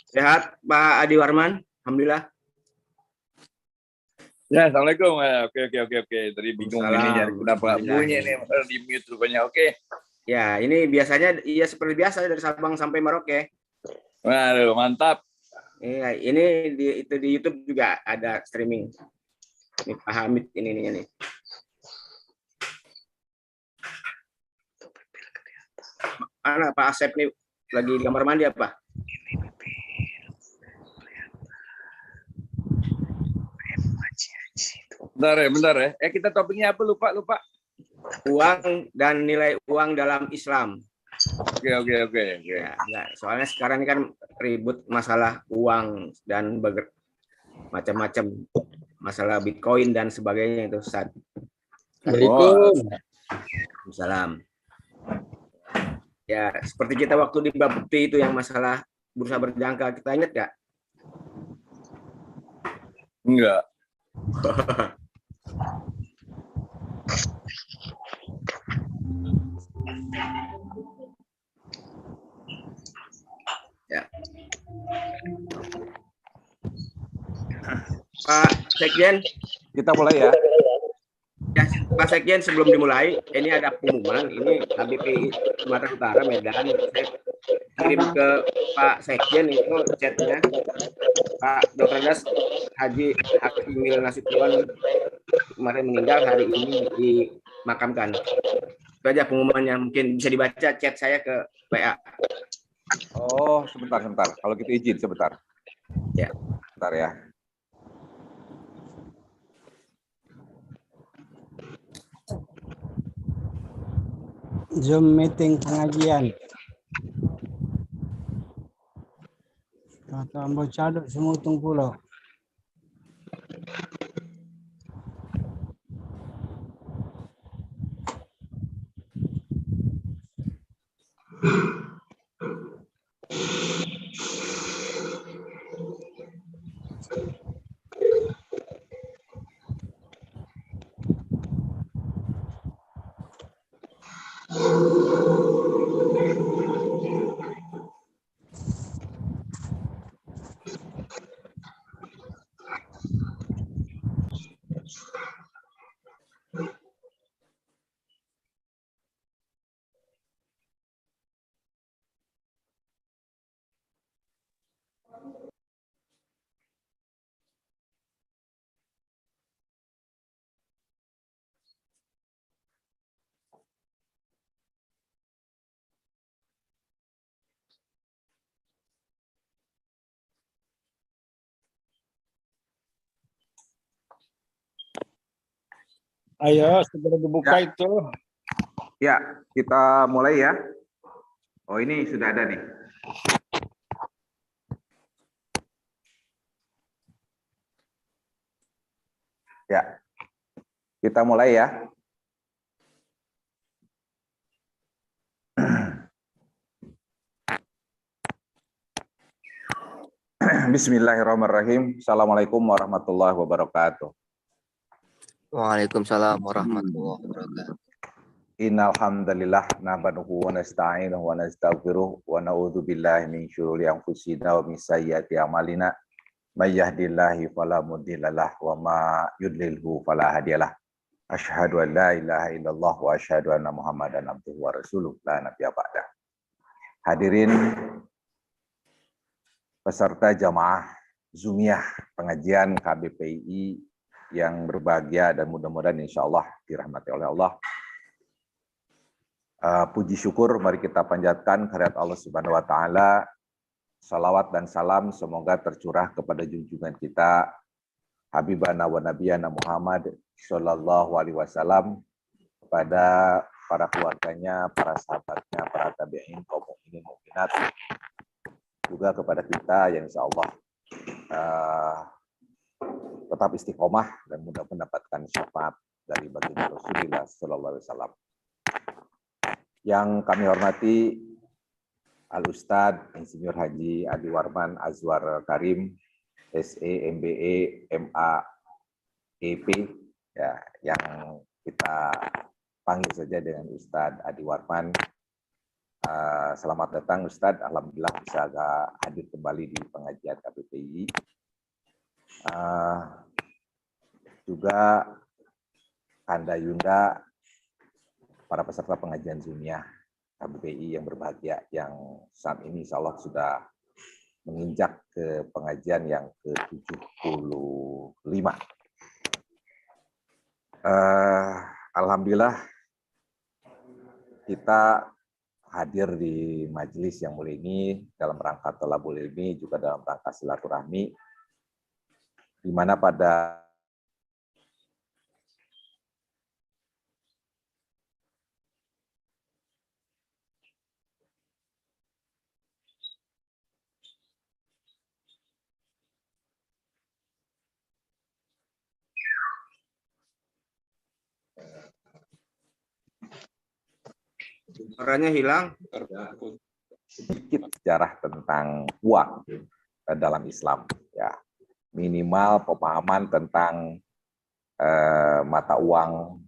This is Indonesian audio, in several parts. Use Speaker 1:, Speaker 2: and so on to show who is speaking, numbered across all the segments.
Speaker 1: Sehat Pak Adi Warman, alhamdulillah.
Speaker 2: Ya, assalamualaikum. Oke. Tadi bingung ini nyari kenapa bunyi nih di mute rupanya. Oke.
Speaker 1: Ya, ini biasanya ya seperti biasa dari Sabang sampai Merauke.
Speaker 2: Waduh, mantap.
Speaker 1: Ini di YouTube juga ada streaming. Ini Pak Hamid ini nih. Mana Pak Asep nih lagi di kamar mandi apa?
Speaker 2: Bentar ya. Kita topiknya apa? Lupa.
Speaker 1: Uang dan nilai uang dalam Islam.
Speaker 2: Oke.
Speaker 1: Ya, soalnya sekarang ini kan ribut masalah uang dan macam-macam masalah Bitcoin dan sebagainya itu, Ustaz.
Speaker 3: Assalamualaikum.
Speaker 1: Salam. Ya, seperti kita waktu di Bapepti itu yang masalah bursa berjangka, kita ingat nggak?
Speaker 2: Enggak.
Speaker 1: Ya. Pak Sekjen,
Speaker 3: Kita mulai ya.
Speaker 1: Ya, Pak Sekjen, sebelum dimulai, ini ada pengumuman. Ini HBPI Sumatera Utara Medan. Saya kirim ke Pak Sekjen itu chatnya. Pak Dr. Das Haji Hakimil Nasution kemarin meninggal, hari ini dimakamkan. Itu aja pengumumannya. Mungkin bisa dibaca chat saya ke PA.
Speaker 3: Oh, sebentar. Kalau gitu izin sebentar.
Speaker 1: Ya.
Speaker 3: Sebentar ya.
Speaker 4: Zoom meeting pengajian. Kata ambo caduk semutung pulau. Ayo, segera dibuka
Speaker 3: Ya.
Speaker 4: itu.
Speaker 3: Ya, kita mulai ya. Oh, ini sudah ada nih. Ya. Kita mulai ya. Bismillahirrahmanirrahim. Assalamualaikum warahmatullahi wabarakatuh.
Speaker 5: Waalaikumsalam warahmatullahi wabarakatuh.
Speaker 3: Innal hamdalillah nahmaduhu wa nasta'inuhu wa nastaghfiruh wa na'udzu billahi min syururi anfusina wa min sayyiati a'malina. May yahdihillahu fala mudhillalah wa ma yudlilhu fala hadiyalah. Asyhadu an la ilaha illallah wa asyhadu anna Muhammadan abduhu wa rasuluh la nabiyya ba'da. Hadirin peserta jamaah Zumiyah pengajian KBPI yang berbahagia dan mudah-mudahan insya Allah dirahmati oleh Allah. Puji syukur mari kita panjatkan kehadirat Allah Subhanahu wa taala. Salawat dan salam semoga tercurah kepada junjungan kita Habibana wa Nabiyana Muhammad sallallahu alaihi wasallam, kepada para keluarganya, para sahabatnya, para tabi'in, kaum mukminin mukminat, juga kepada kita yang insya Allah tetap istiqomah dan mudah mendapatkan syafaat dari baginda Rasulullah sallallahu alaihi wasallam. Yang kami hormati Al-Ustadz Insinyur Haji Adi Warman Azwar Karim, SE, MBE, MA, EP, ya, yang kita panggil saja dengan Ustadz Adi Warman. Selamat datang Ustadz, Alhamdulillah bisa hadir kembali di pengajian KBPI. Juga Anda Yunda, para peserta pengajian Zumiyah KBPI yang berbahagia, yang saat ini insya Allah sudah menginjak ke pengajian yang ke-75. Alhamdulillah kita hadir di majelis yang mulia ini dalam rangka thalabul ilmi, juga dalam rangka silaturahmi, di mana pada
Speaker 1: Suaranya hilang.
Speaker 3: sedikit sejarah tentang uang dalam Islam, ya, minimal pemahaman tentang mata uang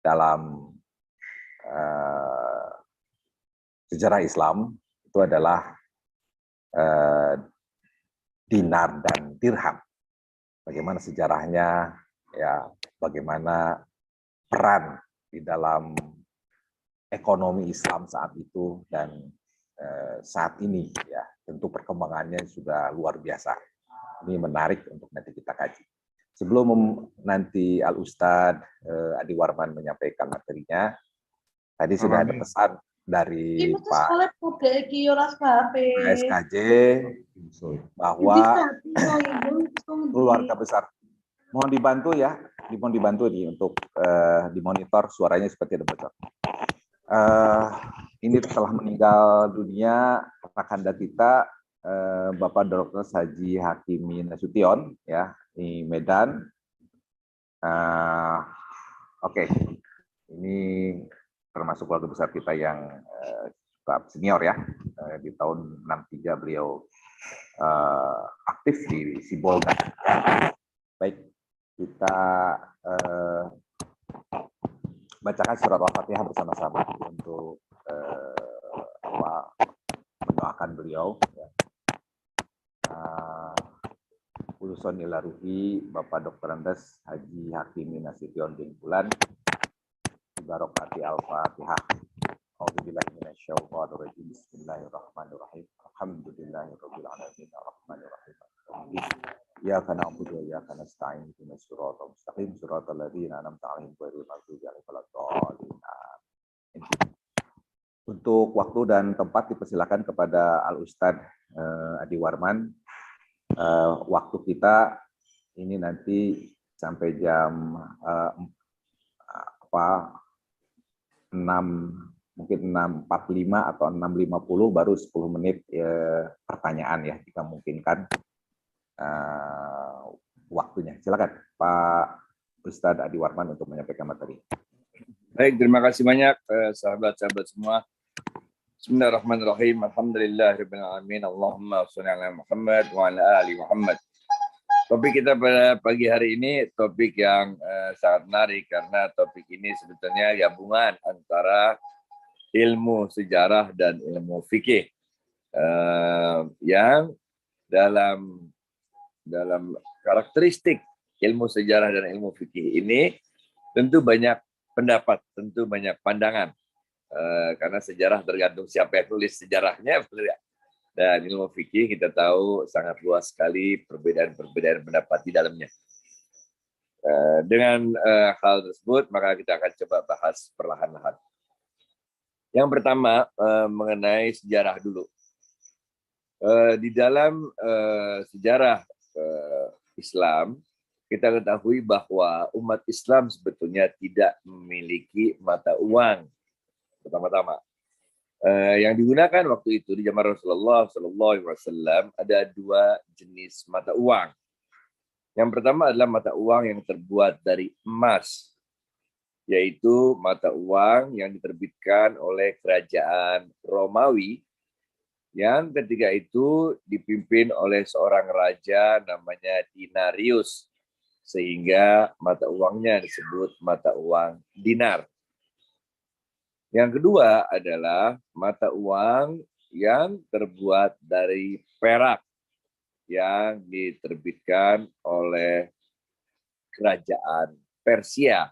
Speaker 3: dalam sejarah Islam itu adalah dinar dan dirham. Bagaimana sejarahnya, ya, bagaimana peran di dalam ekonomi Islam saat itu dan saat ini, ya, tentu perkembangannya sudah luar biasa. Ini menarik untuk nanti kita kaji. Sebelum nanti Al Ustadz Adi Warman menyampaikan materinya, tadi sudah ada pesan dari Pak SKJ bahwa keluarga besar mohon dibantu, ya, mohon dibantu untuk dimonitor suaranya seperti ada bocor. Ini telah meninggal dunia rakanda kita, Bapak Dr. Haji Hakimi Nasution, ya, di Medan. Oke. Ini termasuk keluarga besar kita yang senior, ya. Di tahun 63 beliau aktif di Sibolga. Baik, kita bacakan surat Al-Fatihah bersama-sama untuk mendoakan beliau. Uluson ila ruhi Bapak Dr. Andes Haji Hakimi Nasution bin Bulan, barokati Al-Fatihah. A'udzubillahi minasyaitonir rajim. Bismillahirrahmanirrahim. Alhamdulillahirabbil alamin arrahmanir rahim. Iyyaka na'budu wa iyyaka nasta'in ihdinas siratal mustaqim siratal ladzina an'amta 'alaihim ghairil maghdubi 'alaihim waladdallin. Untuk waktu dan tempat dipersilakan kepada Al Ustadz Adi Warman. Waktu kita ini nanti sampai jam 6, mungkin 6.45 atau 6.50, baru 10 menit pertanyaan, ya, jika memungkinkan waktunya. Silakan Pak Ustadz Adi Warman untuk menyampaikan materi.
Speaker 2: Baik, terima kasih banyak sahabat-sahabat semua. Bismillahirrahmanirrahim. Alhamdulillahirabbil alamin. Allahumma shalli ala Muhammad wa ala ali Muhammad. Topik kita pada pagi hari ini topik yang sangat menarik, karena topik ini sebetulnya gabungan antara ilmu sejarah dan ilmu fikih yang dalam karakteristik ilmu sejarah dan ilmu fikih ini tentu banyak pendapat, tentu banyak pandangan, karena sejarah tergantung siapa yang tulis sejarahnya. Dan ilmu fikih kita tahu sangat luas sekali perbedaan-perbedaan pendapat di dalamnya. Dengan hal tersebut, maka kita akan coba bahas perlahan-lahan. Yang pertama, mengenai sejarah dulu. Di dalam sejarah Islam, kita ketahui bahwa umat Islam sebetulnya tidak memiliki mata uang. Pertama-tama, yang digunakan waktu itu di zaman Rasulullah SAW ada 2 jenis mata uang. Yang pertama adalah mata uang yang terbuat dari emas, yaitu mata uang yang diterbitkan oleh kerajaan Romawi, yang ketika itu dipimpin oleh seorang raja namanya Dinarius, sehingga mata uangnya disebut mata uang dinar. Yang kedua adalah mata uang yang terbuat dari perak yang diterbitkan oleh kerajaan Persia.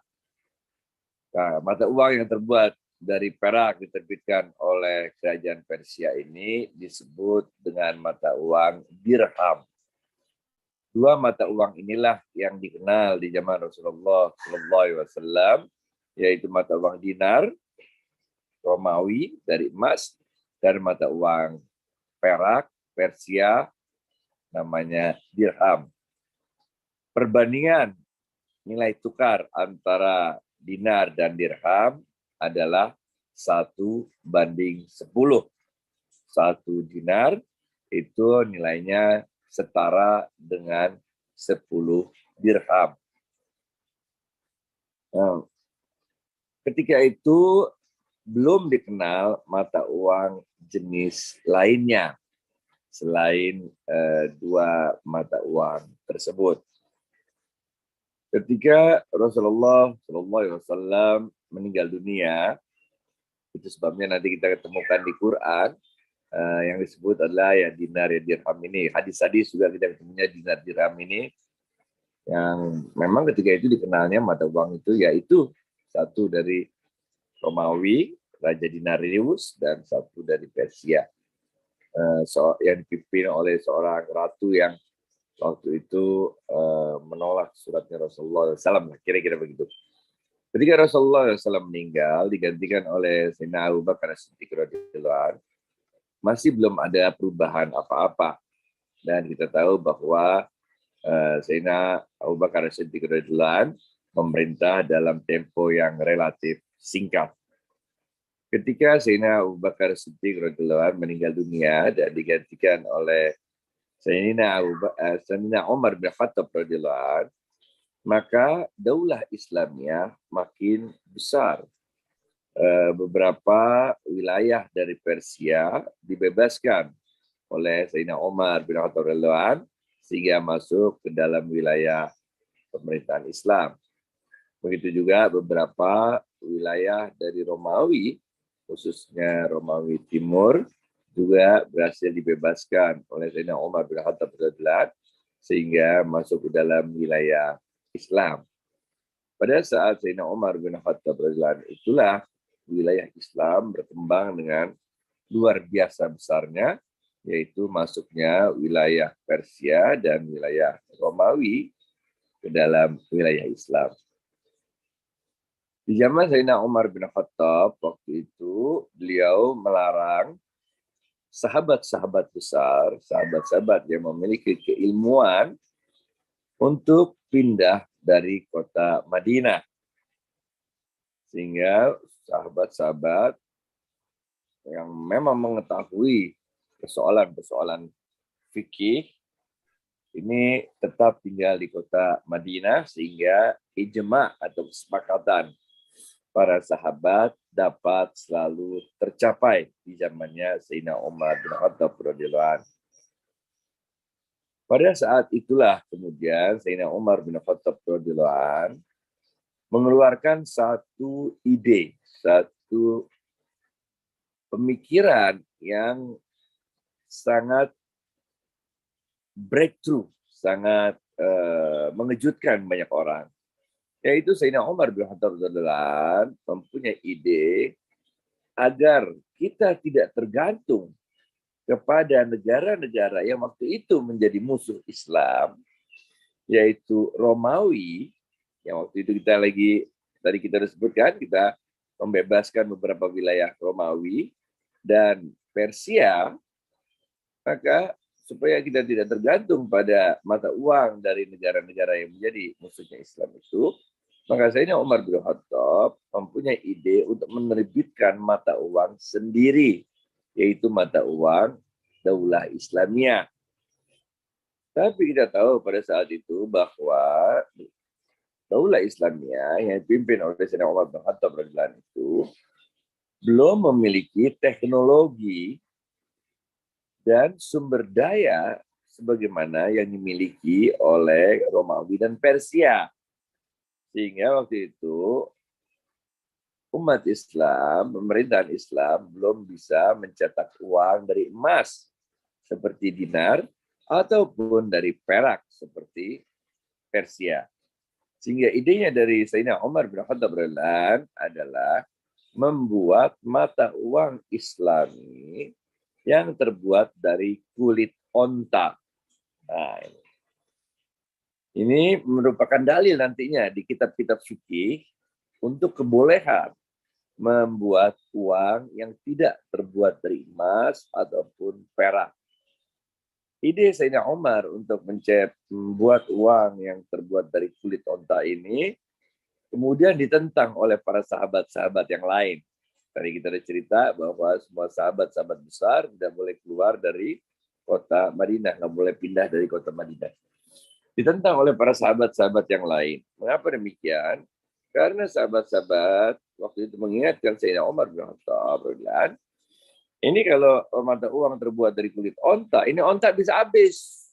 Speaker 2: Nah, mata uang yang terbuat dari perak diterbitkan oleh kerajaan Persia ini disebut dengan mata uang dirham. Dua mata uang inilah yang dikenal di zaman Rasulullah SAW, yaitu mata uang dinar Romawi dari emas dan mata uang perak Persia namanya dirham. Perbandingan nilai tukar antara dinar dan dirham adalah 1:10. 1 dinar itu nilainya setara dengan 10 dirham. Nah, ketika itu belum dikenal mata uang jenis lainnya selain dua mata uang tersebut. Ketika Rasulullah SAW meninggal dunia, itu sebabnya nanti kita ketemukan di Quran yang disebut adalah ya dinar ya dirham ini. Hadis-hadis juga kita ketemunya dinar dirham ini, yang memang ketika itu dikenalnya mata uang itu yaitu satu dari Romawi, Raja Dinarius, dan satu dari Persia, yang dipimpin oleh seorang ratu yang waktu itu menolak suratnya Rasulullah SAW, kira-kira begitu. Ketika Rasulullah SAW meninggal, digantikan oleh Sayyidina Abu Bakar As-Siddiq radhiyallahu anhu, masih belum ada perubahan apa-apa. Dan kita tahu bahwa Sayyidina Abu Bakar As-Siddiq radhiyallahu anhu memerintah dalam tempo yang relatif singkat. Ketika Sayyidina Abu Bakar As-Siddiq radhiyallahu anhu meninggal dunia dan digantikan oleh Sayyidina Umar bin Khattab radhiyallahu anhu, maka daulah Islamiyah makin besar. Beberapa wilayah dari Persia dibebaskan oleh Sayyidina Umar bin Khattab radhiyallahu anhu sehingga masuk ke dalam wilayah pemerintahan Islam. Begitu juga beberapa wilayah dari Romawi, khususnya Romawi Timur, juga berhasil dibebaskan oleh Sayyidina Umar bin Khattab radhiyallahu anhu sehingga masuk ke dalam wilayah Islam. Pada saat Sayyidina Umar bin Khattab radhiyallahu anhu itulah wilayah Islam berkembang dengan luar biasa besarnya, yaitu masuknya wilayah Persia dan wilayah Romawi ke dalam wilayah Islam. Di zaman Sayyidina Umar bin Khattab waktu itu beliau melarang sahabat-sahabat besar, sahabat-sahabat yang memiliki keilmuan untuk pindah dari kota Madinah. Sehingga sahabat-sahabat yang memang mengetahui persoalan-persoalan fikih ini tetap tinggal di kota Madinah, sehingga ijma atau kesepakatan para sahabat dapat selalu tercapai di zamannya Sayyidina Umar bin Khattab radhiyallahu anhu. Pada saat itulah kemudian Sayyidina Umar bin Khattab radhiyallahu anhu mengeluarkan satu ide, satu pemikiran yang sangat breakthrough, sangat mengejutkan banyak orang. Yaitu Sayyidina Umar bin Khattab radhiyallahu anhu mempunyai ide agar kita tidak tergantung kepada negara-negara yang waktu itu menjadi musuh Islam, yaitu Romawi, yang waktu itu tadi kita sebutkan, kita membebaskan beberapa wilayah Romawi dan Persia, maka supaya kita tidak tergantung pada mata uang dari negara-negara yang menjadi musuhnya Islam itu, maka Sayyidina Umar bin Khattab mempunyai ide untuk menerbitkan mata uang sendiri, yaitu mata uang Daulah Islamiyah. Tapi kita tahu pada saat itu bahwa Daulah Islamiyah yang dipimpin oleh Sayyidina Umar bin Khattab radhiyallahu anhu itu belum memiliki teknologi dan sumber daya sebagaimana yang dimiliki oleh Romawi dan Persia. Sehingga waktu itu umat Islam, pemerintahan Islam belum bisa mencetak uang dari emas seperti dinar ataupun dari perak seperti Persia. Sehingga idenya dari Sayyidina Umar bin Khattab radhiyallahu anhu adalah membuat mata uang Islami yang terbuat dari kulit onta. Nah, ini merupakan dalil nantinya di kitab-kitab fikih untuk kebolehan membuat uang yang tidak terbuat dari emas ataupun perak. Ide Sayyidina Umar untuk membuat uang yang terbuat dari kulit onta ini kemudian ditentang oleh para sahabat-sahabat yang lain. Tadi kita ada cerita bahwa semua sahabat-sahabat besar tidak boleh keluar dari kota Madinah, nggak boleh pindah dari kota Madinah. Ditentang oleh para sahabat-sahabat yang lain. Mengapa demikian? Karena sahabat-sahabat waktu itu mengingatkan Sayyidina Umar bin Khattab, ini kalau mata uang terbuat dari kulit onta, ini onta bisa habis.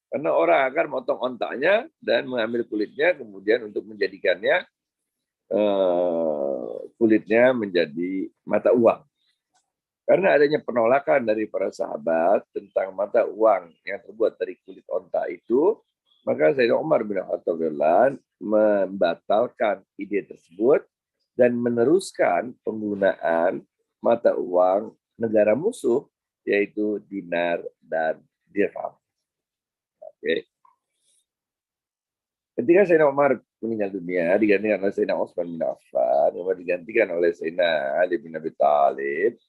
Speaker 2: Karena orang akan motong ontaknya dan mengambil kulitnya, kemudian untuk menjadikannya kulitnya menjadi mata uang. Karena adanya penolakan dari para sahabat tentang mata uang yang terbuat dari kulit onta itu, maka Sayyidina Umar bin Khattab membatalkan ide tersebut dan meneruskan penggunaan mata uang negara musuh, yaitu dinar dan dirham. Oke. Ketika Sayyidina Umar meninggal dunia, digantikan oleh Sayyidina Utsman bin Affan, kemudian digantikan oleh Sayyidina Ali bin Abi Thalib.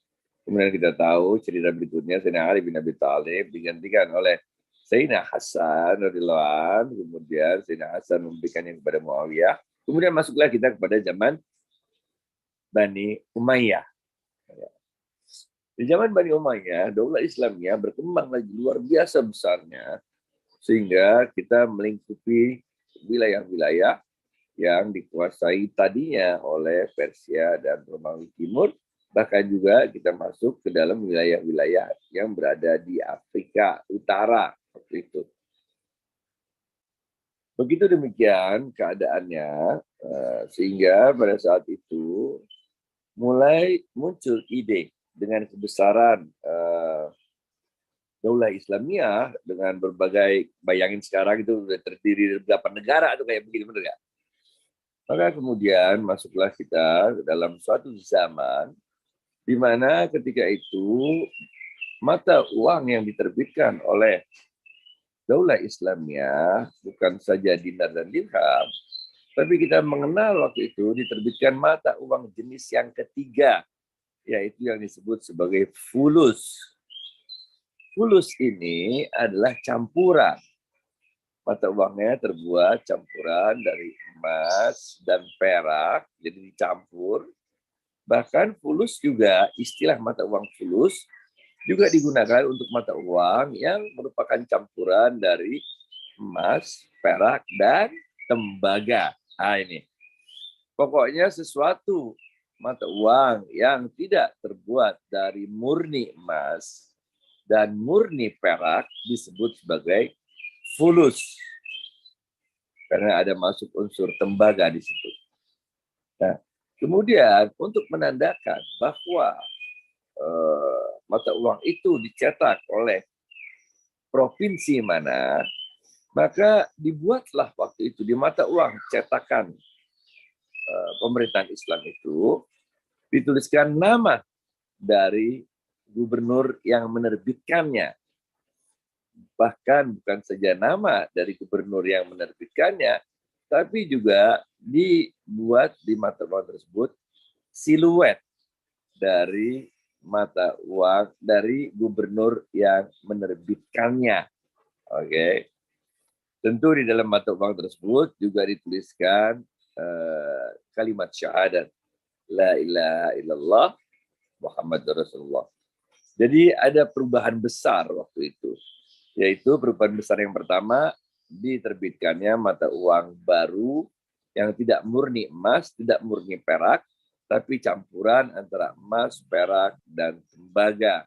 Speaker 2: Kemudian kita tahu cerita berikutnya, Sayyidina Ali bin Abi Thalib digantikan oleh Sayyidina Hasan radhiyallahu anhu, kemudian Sayyidina Hasan memberikannya kepada Muawiyah. Kemudian masuklah kita kepada zaman Bani Umayyah. Di zaman Bani Umayyah, daulah Islamiyah berkembang lagi luar biasa besarnya, sehingga kita melingkupi wilayah-wilayah yang dikuasai tadinya oleh Persia dan Romawi Timur, bahkan juga kita masuk ke dalam wilayah-wilayah yang berada di Afrika Utara waktu itu. Begitu demikian keadaannya, sehingga pada saat itu mulai muncul ide dengan kebesaran daulah Islamiyah dengan berbagai, bayangin sekarang itu sudah terdiri dari beberapa negara atau kayak begini, benar nggak? Maka kemudian masuklah kita ke dalam suatu zaman di mana ketika itu mata uang yang diterbitkan oleh daulah Islamiyah bukan saja dinar dan dirham, tapi kita mengenal waktu itu diterbitkan mata uang jenis yang ketiga, yaitu yang disebut sebagai fulus. Fulus ini adalah campuran. Mata uangnya terbuat campuran dari emas dan perak, jadi dicampur. Bahkan fulus juga, istilah mata uang fulus, juga digunakan untuk mata uang yang merupakan campuran dari emas, perak, dan tembaga. Nah ini. Pokoknya sesuatu mata uang yang tidak terbuat dari murni emas dan murni perak disebut sebagai fulus. Karena ada masuk unsur tembaga di situ. Nah, kemudian untuk menandakan bahwa mata uang itu dicetak oleh provinsi mana, maka dibuatlah waktu itu di mata uang cetakan pemerintahan Islam itu dituliskan nama dari gubernur yang menerbitkannya. Bahkan bukan saja nama dari gubernur yang menerbitkannya, tapi juga dibuat di mata uang tersebut siluet dari mata uang dari gubernur yang menerbitkannya. Oke. Tentu di dalam mata uang tersebut juga dituliskan kalimat syahadat la ilaha illallah Muhammadur Rasulullah. Jadi ada perubahan besar waktu itu. Yaitu perubahan besar yang pertama, diterbitkannya mata uang baru yang tidak murni emas, tidak murni perak, tapi campuran antara emas, perak, dan tembaga.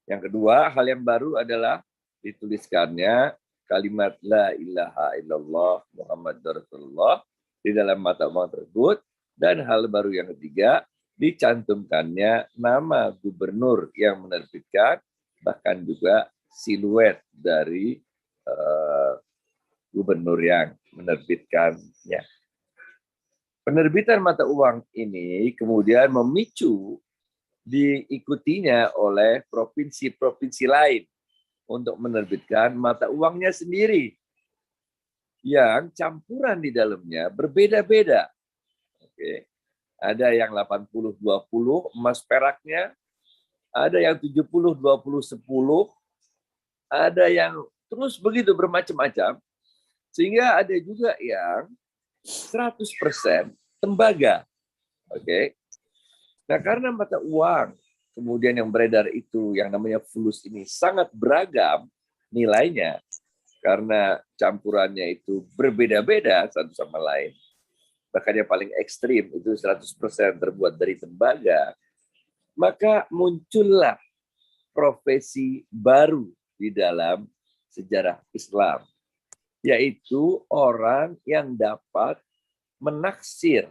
Speaker 2: Yang kedua, hal yang baru adalah dituliskannya kalimat la ilaha illallah Muhammadur Rasulullah di dalam mata uang tersebut, Dan hal baru yang ketiga, dicantumkannya nama gubernur yang menerbitkan, bahkan juga siluet dari gubernur yang menerbitkannya. Penerbitan mata uang ini kemudian memicu diikutinya oleh provinsi-provinsi lain untuk menerbitkan mata uangnya sendiri yang campuran di dalamnya berbeda-beda. Oke. Ada yang 80-20 emas peraknya, ada yang 70-20-10, ada yang terus begitu bermacam-macam, sehingga ada juga yang 100% tembaga. Oke. Nah, karena mata uang kemudian yang beredar itu yang namanya fulus ini sangat beragam nilainya karena campurannya itu berbeda-beda satu sama lain. Bahkan yang paling ekstrim itu 100% terbuat dari tembaga. Maka muncullah profesi baru di dalam sejarah Islam, yaitu orang yang dapat menaksir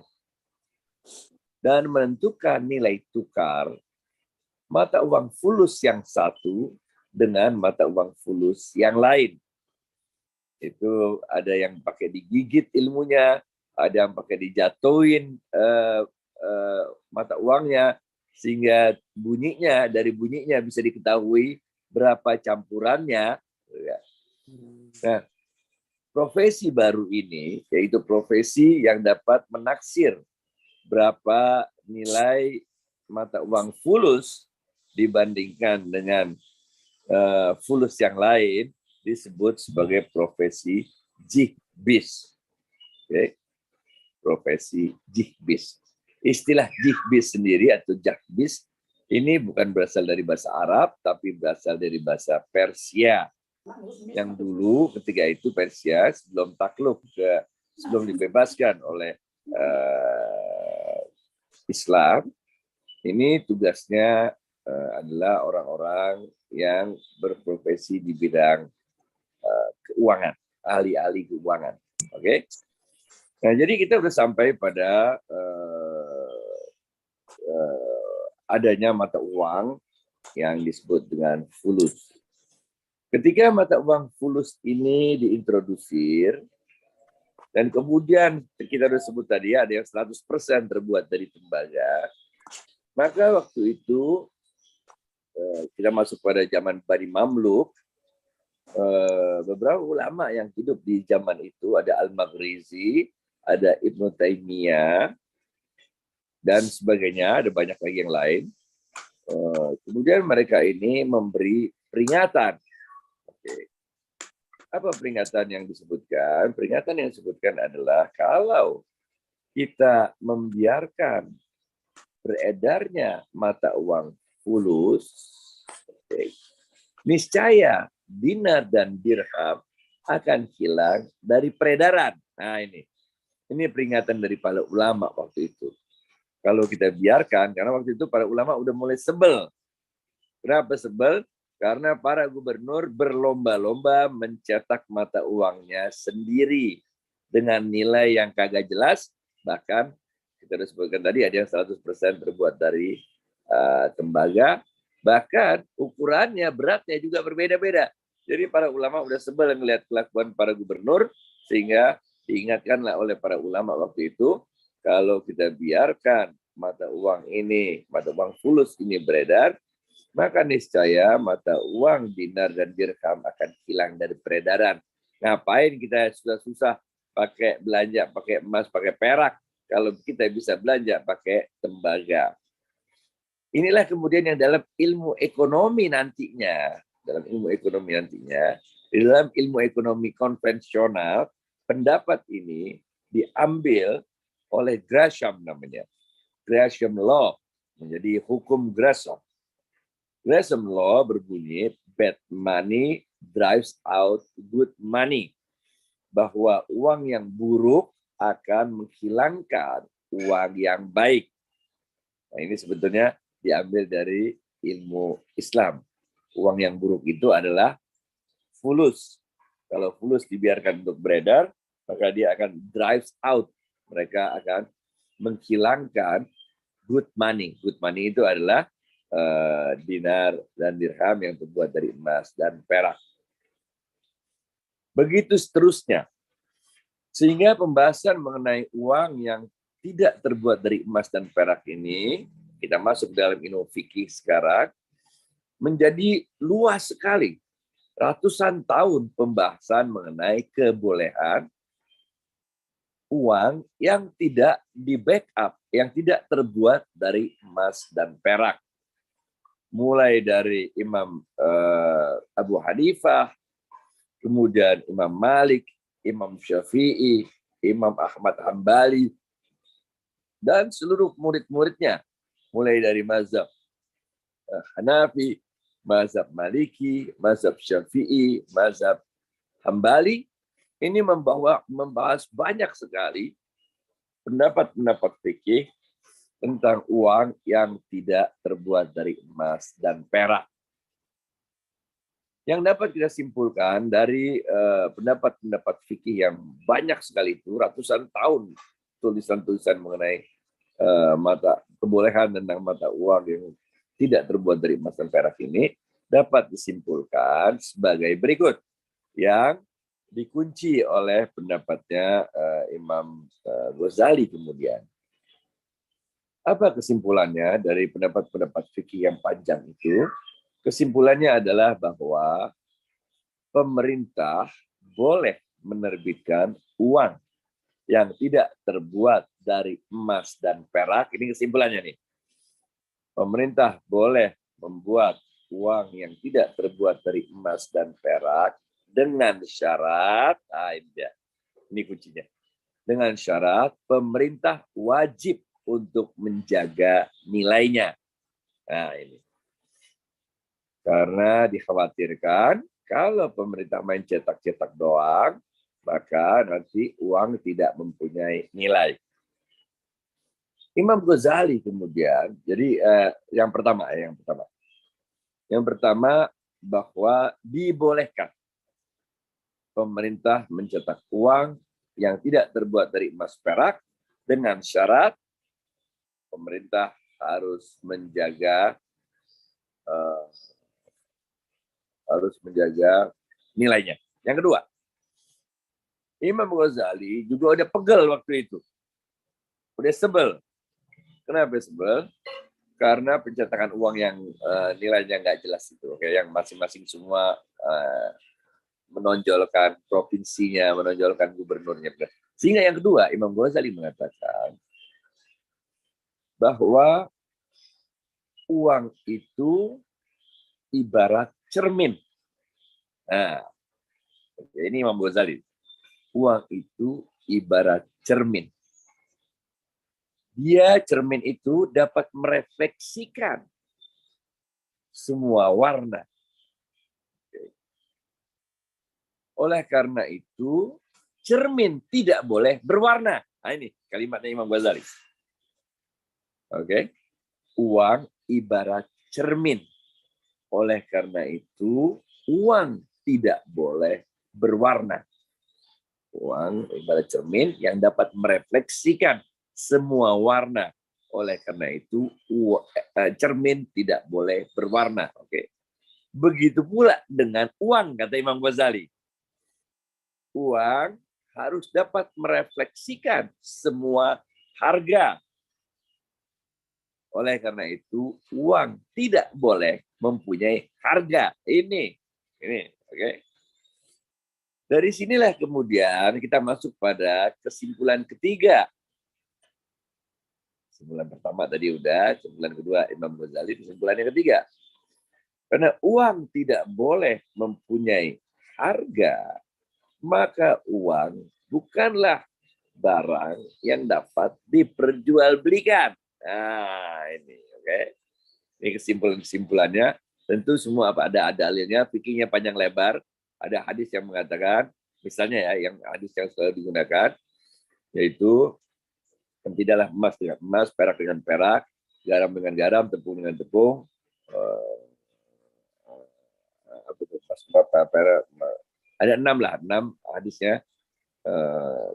Speaker 2: dan menentukan nilai tukar mata uang fulus yang satu dengan mata uang fulus yang lain. Itu ada yang pakai digigit ilmunya, ada yang pakai dijatuhin mata uangnya, sehingga dari bunyinya bisa diketahui berapa campurannya. Nah, profesi baru ini, yaitu profesi yang dapat menaksir berapa nilai mata uang fulus dibandingkan dengan fulus yang lain, disebut sebagai profesi jihbis. Okay. Profesi jihbis. Istilah jihbis sendiri atau jahbis ini bukan berasal dari bahasa Arab, tapi berasal dari bahasa Persia. Yang dulu ketika itu Persia sebelum takluk, sebelum dibebaskan oleh Islam, ini tugasnya adalah orang-orang yang berprofesi di bidang keuangan, ahli-ahli keuangan. Oke. Nah, jadi kita sudah sampai pada adanya mata uang yang disebut dengan fulus. Ketika mata uang fulus ini diintrodusir, dan kemudian kita sudah sebut tadi ada yang 100% terbuat dari tembaga, maka waktu itu kita masuk pada zaman Bani Mamluk. Beberapa ulama yang hidup di zaman itu ada Al-Maghrizi, ada Ibnu Taimiyah, dan sebagainya, ada banyak lagi yang lain. Kemudian mereka ini memberi peringatan. Oke. Apa peringatan yang disebutkan? Peringatan yang disebutkan adalah kalau kita membiarkan beredarnya mata uang fulus, niscaya dinar dan dirham akan hilang dari peredaran. Nah, ini peringatan dari para ulama waktu itu. Kalau kita biarkan, karena waktu itu para ulama udah mulai sebel. Kenapa sebel? Karena para gubernur berlomba-lomba mencetak mata uangnya sendiri dengan nilai yang kagak jelas. Bahkan kita sudah sebutkan tadi ada yang 100% terbuat dari tembaga. Bahkan ukurannya, beratnya juga berbeda-beda. Jadi para ulama udah sebel melihat kelakuan para gubernur, sehingga diingatkanlah oleh para ulama waktu itu, kalau kita biarkan mata uang fulus ini beredar, maka niscaya mata uang dinar dan dirham akan hilang dari peredaran. Ngapain kita susah-susah pakai belanja, pakai emas, pakai perak, kalau kita bisa belanja pakai tembaga. Inilah kemudian yang dalam ilmu ekonomi nantinya, di dalam ilmu ekonomi konvensional, pendapat ini diambil oleh Gresham namanya. Gresham Law menjadi hukum Gresham. Gresham Law berbunyi bad money drives out good money. Bahwa uang yang buruk akan menghilangkan uang yang baik. Nah, ini sebetulnya diambil dari ilmu Islam. Uang yang buruk itu adalah fulus. Kalau fulus dibiarkan untuk beredar, maka dia akan drives out. Mereka akan menghilangkan good money. Good money itu adalah dinar dan dirham yang terbuat dari emas dan perak. Begitu seterusnya. Sehingga pembahasan mengenai uang yang tidak terbuat dari emas dan perak ini, kita masuk dalam ilmu fikih sekarang, menjadi luas sekali. Ratusan tahun pembahasan mengenai kebolehan uang yang tidak di-backup, yang tidak terbuat dari emas dan perak. Mulai dari Imam Abu Hanifah, kemudian Imam Malik, Imam Syafi'i, Imam Ahmad Hambali, dan seluruh murid-muridnya, mulai dari mazhab Hanafi, mazhab Maliki, mazhab Syafi'i, mazhab Hambali, ini membahas banyak sekali pendapat-pendapat fikih tentang uang yang tidak terbuat dari emas dan perak. Yang dapat kita simpulkan dari pendapat-pendapat fikih yang banyak sekali itu, ratusan tahun tulisan-tulisan mengenai kebolehan tentang mata uang yang tidak terbuat dari emas dan perak ini, dapat disimpulkan sebagai berikut, yang dikunci oleh pendapatnya Imam Ghazali kemudian. Apa kesimpulannya dari pendapat-pendapat fikih yang panjang itu? Kesimpulannya adalah bahwa pemerintah boleh menerbitkan uang yang tidak terbuat dari emas dan perak. Ini kesimpulannya nih. Pemerintah boleh membuat uang yang tidak terbuat dari emas dan perak dengan syarat, ini kuncinya, dengan syarat pemerintah wajib untuk menjaga nilainya. Nah ini. Karena dikhawatirkan kalau pemerintah main cetak-cetak doang, maka nanti uang tidak mempunyai nilai. Imam Ghazali kemudian, jadi yang pertama bahwa dibolehkan pemerintah mencetak uang yang tidak terbuat dari emas perak dengan syarat pemerintah harus menjaga nilainya. Yang kedua, Imam Ghazali juga udah pegel waktu itu, udah sebel. Kenapa sebel? Karena pencetakan uang yang nilainya nggak jelas itu, yang masing-masing semua menonjolkan provinsinya, menonjolkan gubernurnya. Sehingga yang kedua, Imam Ghazali mengatakan bahwa uang itu ibarat cermin. Nah, ini Imam Ghazali. Uang itu ibarat cermin. Cermin itu dapat merefleksikan semua warna. Oleh karena itu, cermin tidak boleh berwarna. Nah ini kalimatnya Imam Ghazali. Oke. Uang ibarat cermin. Oleh karena itu, uang tidak boleh berwarna. Uang ibarat cermin yang dapat merefleksikan semua warna. Oleh karena itu, cermin tidak boleh berwarna. Oke. Begitu pula dengan uang, kata Imam Ghazali. Uang harus dapat merefleksikan semua harga. Oleh karena itu, uang tidak boleh mempunyai harga. Ini, oke. Dari sinilah kemudian kita masuk pada kesimpulan ketiga. Kesimpulan pertama tadi udah, kesimpulan kedua Imam Ghazali, kesimpulan yang ketiga. Karena uang tidak boleh mempunyai harga, maka uang bukanlah barang yang dapat diperjualbelikan. Nah, ini oke. Ini kesimpulannya. Tentu semua ada dalilnya, fikihnya panjang lebar. Ada hadis yang mengatakan, misalnya yang hadis yang selalu digunakan, yaitu tidaklah emas dengan emas, perak dengan perak, garam dengan garam, tepung dengan tepung. Ada 6 hadisnya,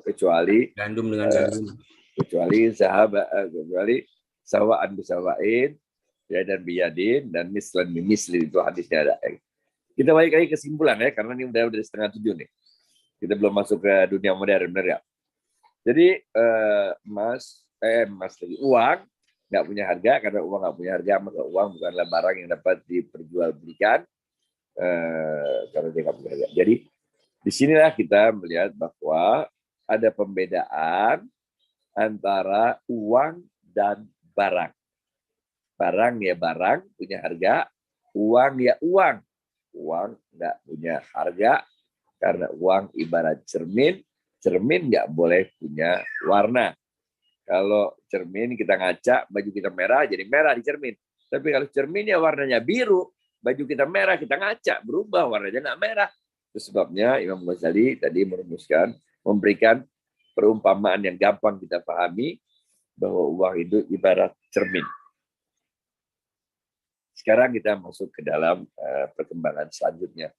Speaker 2: kecuali
Speaker 1: gandum dengan gandum.
Speaker 2: kecuali sahabat, kecuali sawaan bisawain, ya dan biyadin dan mislan bimisli, itu hadisnya ada. Kita balik lagi kesimpulan ya, karena ini udah 6:30 nih. Kita belum masuk ke dunia modern, benar ya? Jadi emas lagi, uang nggak punya harga, karena uang nggak punya harga, maka uang bukanlah barang yang dapat diperjualbelikan karena dia nggak punya harga. Jadi disinilah kita melihat bahwa ada pembedaan antara uang dan barang. Barang ya barang, punya harga. Uang ya uang. Uang nggak punya harga, karena uang ibarat cermin. Cermin nggak boleh punya warna. Kalau cermin kita ngaca, baju kita merah, jadi merah di cermin. Tapi kalau cerminnya warnanya biru, baju kita merah, kita ngaca, berubah warnanya nggak merah. Itu sebabnya Imam Ghazali tadi merumuskan, memberikan perumpamaan yang gampang kita pahami, bahwa uang itu ibarat cermin. Sekarang kita masuk ke dalam perkembangan selanjutnya.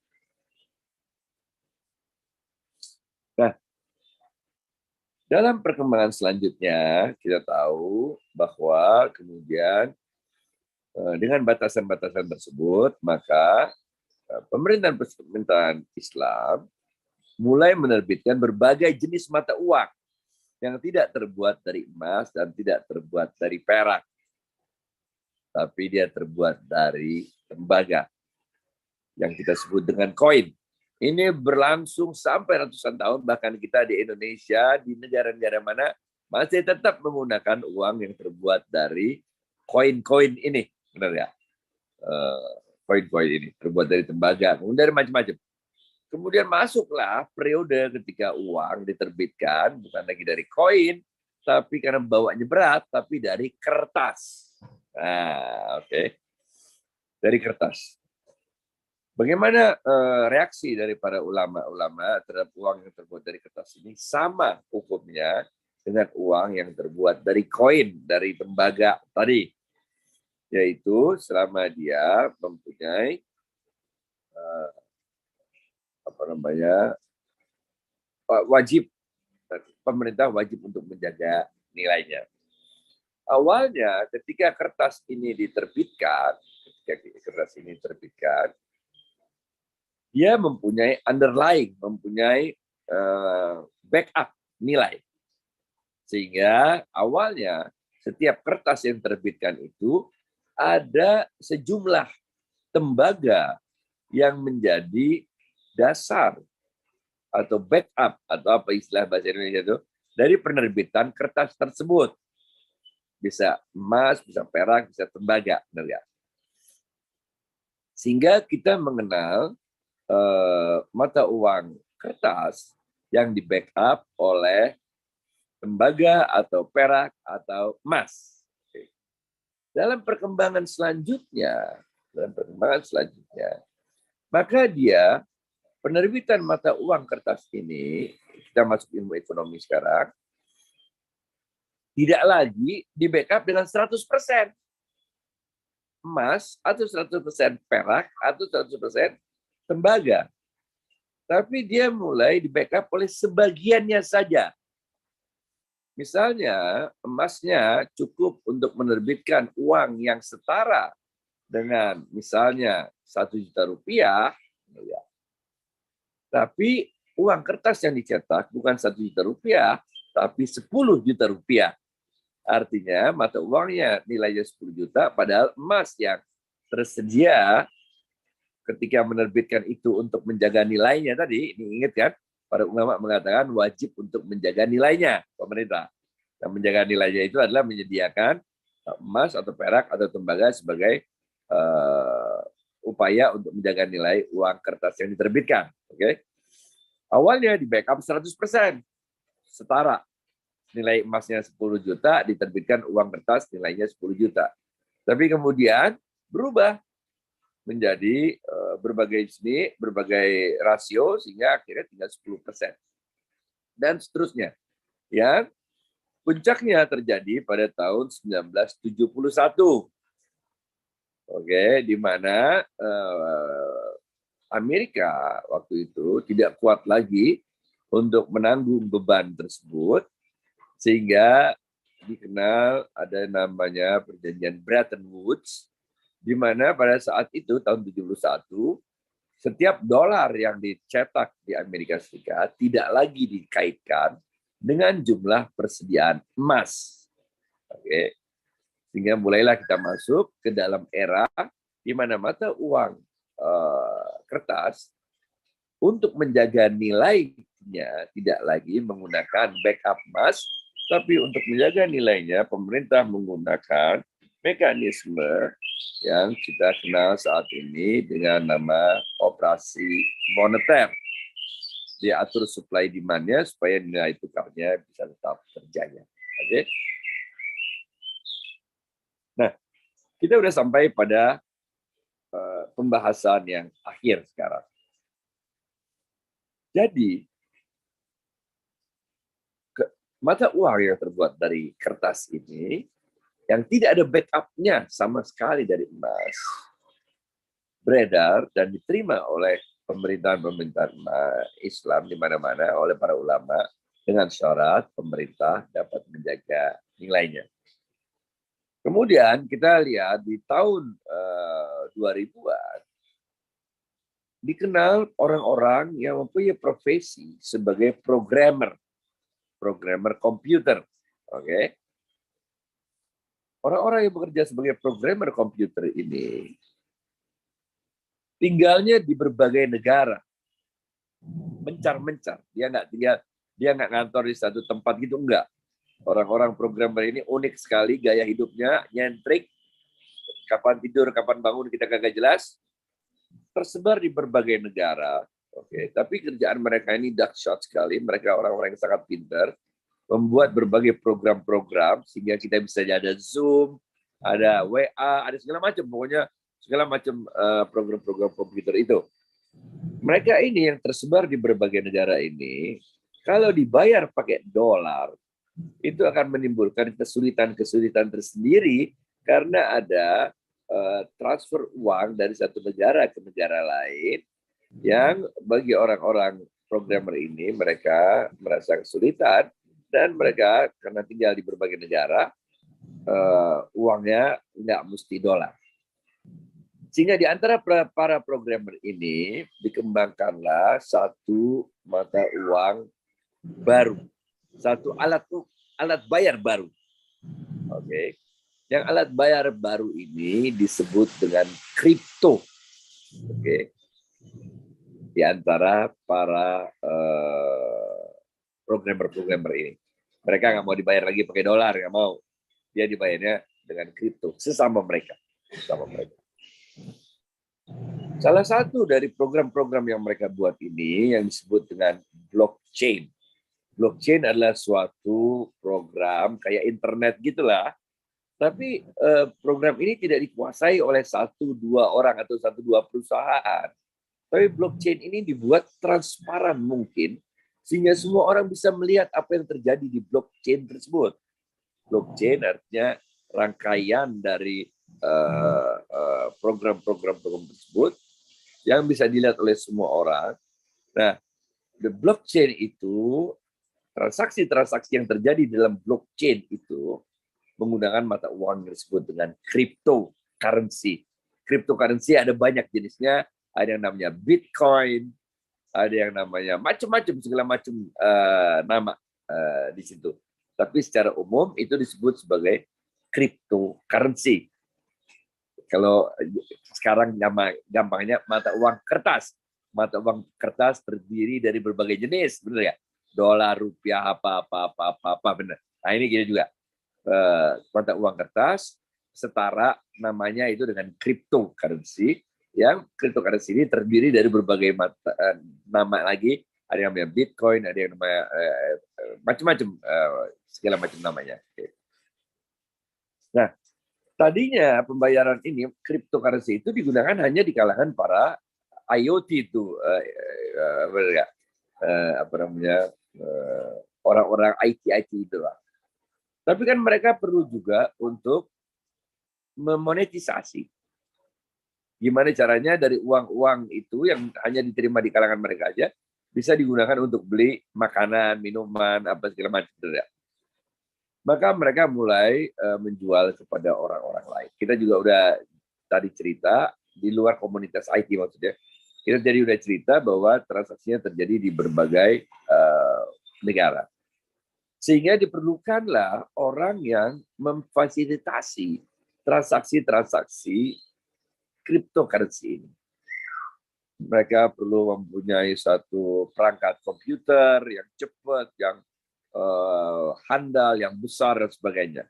Speaker 2: Nah, dalam perkembangan selanjutnya kita tahu bahwa kemudian dengan batasan-batasan tersebut, maka pemerintahan Islam mulai menerbitkan berbagai jenis mata uang yang tidak terbuat dari emas dan tidak terbuat dari perak, tapi dia terbuat dari tembaga yang kita sebut dengan koin. Ini berlangsung sampai ratusan tahun, bahkan kita di Indonesia, di negara-negara mana masih tetap menggunakan uang yang terbuat dari koin-koin ini, benar ya? Koin-koin ini terbuat dari tembaga, kemudian dari macam-macam. Kemudian masuklah periode ketika uang diterbitkan bukan lagi dari koin, tapi karena bawanya berat, tapi dari kertas. Nah, oke. Dari kertas. Bagaimana reaksi dari para ulama-ulama terhadap uang yang terbuat dari kertas ini? Sama hukumnya dengan uang yang terbuat dari koin, dari tembaga tadi. Yaitu selama dia mempunyai wajib, pemerintah wajib untuk menjaga nilainya. Awalnya ketika kertas ini diterbitkan, dia mempunyai underlying, mempunyai backup nilai. Sehingga awalnya setiap kertas yang diterbitkan itu ada sejumlah tembaga yang menjadi dasar atau backup atau apa istilah bahasa Indonesia itu dari penerbitan kertas tersebut. Bisa emas, bisa perak, bisa tembaga, benar ya? Sehingga kita mengenal mata uang kertas yang di backup oleh tembaga atau perak atau emas. Dalam perkembangan selanjutnya, maka dia penerbitan mata uang kertas ini, kita masuk ilmu ekonomi sekarang, tidak lagi di backup dengan 100% emas atau 100% perak atau 100% tembaga. Tapi dia mulai di backup oleh sebagiannya saja. Misalnya emasnya cukup untuk menerbitkan uang yang setara dengan misalnya 1 juta rupiah, tapi uang kertas yang dicetak bukan 1 juta rupiah, tapi 10 juta rupiah. Artinya mata uangnya nilainya 10 juta, padahal emas yang tersedia ketika menerbitkan itu untuk menjaga nilainya tadi, ingat kan? Para ulama mengatakan wajib untuk menjaga nilainya, pemerintah. Dan menjaga nilainya itu adalah menyediakan emas atau perak atau tembaga sebagai upaya untuk menjaga nilai uang kertas yang diterbitkan. Oke. Awalnya di backup 100%. Setara. Nilai emasnya 10 juta, diterbitkan uang kertas nilainya 10 juta. Tapi kemudian berubah menjadi berbagai jenis, berbagai rasio, sehingga akhirnya tinggal 10%. Dan seterusnya. Ya, puncaknya terjadi pada tahun 1971. Oke, di mana Amerika waktu itu tidak kuat lagi untuk menanggung beban tersebut, sehingga dikenal ada namanya perjanjian Bretton Woods, di mana pada saat itu tahun 71 setiap dolar yang dicetak di Amerika Serikat tidak lagi dikaitkan dengan jumlah persediaan emas. Oke. Sehingga mulailah kita masuk ke dalam era di mana mata uang kertas untuk menjaga nilainya tidak lagi menggunakan backup emas, tapi untuk menjaga nilainya pemerintah menggunakan mekanisme yang kita kenal saat ini dengan nama operasi moneter. Dia atur supply demand-nya supaya nilai tukarnya bisa tetap terjaga. Oke. Nah, kita udah sampai pada pembahasan yang akhir sekarang. Jadi, mata uang yang terbuat dari kertas ini, yang tidak ada backup-nya sama sekali dari emas, beredar dan diterima oleh pemerintahan-pemerintahan Islam di mana-mana oleh para ulama dengan syarat pemerintah dapat menjaga nilainya. Kemudian kita lihat di tahun 2000-an, dikenal orang-orang yang mempunyai profesi sebagai programmer komputer. Oke. Orang-orang yang bekerja sebagai programmer komputer ini tinggalnya di berbagai negara. Mencar-mencar. Dia nggak ngantor di satu tempat gitu, enggak. Orang-orang programmer ini unik sekali gaya hidupnya, nyentrik. Kapan tidur, kapan bangun kita kagak jelas. Tersebar di berbagai negara. Oke, tapi kerjaan mereka ini dahsyat sekali. Mereka orang-orang yang sangat pintar, membuat berbagai program-program sehingga kita bisa ada Zoom, ada WA, ada segala macam. Pokoknya segala macam program-program komputer itu. Mereka ini yang tersebar di berbagai negara ini, kalau dibayar pakai dolar, itu akan menimbulkan kesulitan-kesulitan tersendiri karena ada transfer uang dari satu negara ke negara lain yang bagi orang-orang programmer ini mereka merasa kesulitan dan mereka karena tinggal di berbagai negara uangnya nggak mesti dolar. Sehingga di antara para programmer ini dikembangkanlah satu mata uang baru, satu alat bayar baru. Oke. Yang alat bayar baru ini disebut dengan kripto. Oke. Di antara para programmer ini. Mereka nggak mau dibayar lagi pakai dolar, nggak mau. Dia dibayarnya dengan kripto, sesama mereka. Salah satu dari program-program yang mereka buat ini yang disebut dengan blockchain. Blockchain adalah suatu program kayak internet gitulah. Tapi program ini tidak dikuasai oleh 1-2 orang atau 1-2 perusahaan. Tapi blockchain ini dibuat transparan mungkin, sehingga semua orang bisa melihat apa yang terjadi di blockchain tersebut. Blockchain artinya rangkaian dari program-program tersebut yang bisa dilihat oleh semua orang. Nah, the blockchain itu, transaksi-transaksi yang terjadi dalam blockchain itu, menggunakan mata uang yang disebut dengan cryptocurrency. Cryptocurrency ada banyak jenisnya, ada yang namanya Bitcoin, ada yang namanya macam-macam, segala macam nama di situ. Tapi secara umum itu disebut sebagai cryptocurrency. Kalau sekarang gampangnya mata uang kertas. Mata uang kertas terdiri dari berbagai jenis, benar ya? Dolar, rupiah, apa, benar. Nah ini gini juga. Mata uang kertas setara namanya itu dengan cryptocurrency, yang cryptocurrency ini terdiri dari berbagai nama lagi, ada yang namanya Bitcoin, ada yang namanya macam-macam, segala macam namanya. Nah, tadinya pembayaran ini cryptocurrency itu digunakan hanya di kalangan para IoT itu, orang-orang IT itulah. Tapi kan mereka perlu juga untuk memonetisasi. Gimana caranya dari uang-uang itu yang hanya diterima di kalangan mereka aja bisa digunakan untuk beli makanan, minuman, apa segala macam. Maka mereka mulai menjual kepada orang-orang lain. Kita juga udah tadi cerita di luar komunitas IT maksudnya. Kita jadi udah cerita bahwa transaksinya terjadi di berbagai negara. Sehingga diperlukanlah orang yang memfasilitasi transaksi-transaksi cryptocurrency ini. Mereka perlu mempunyai satu perangkat komputer yang cepat, yang handal, yang besar, dan sebagainya.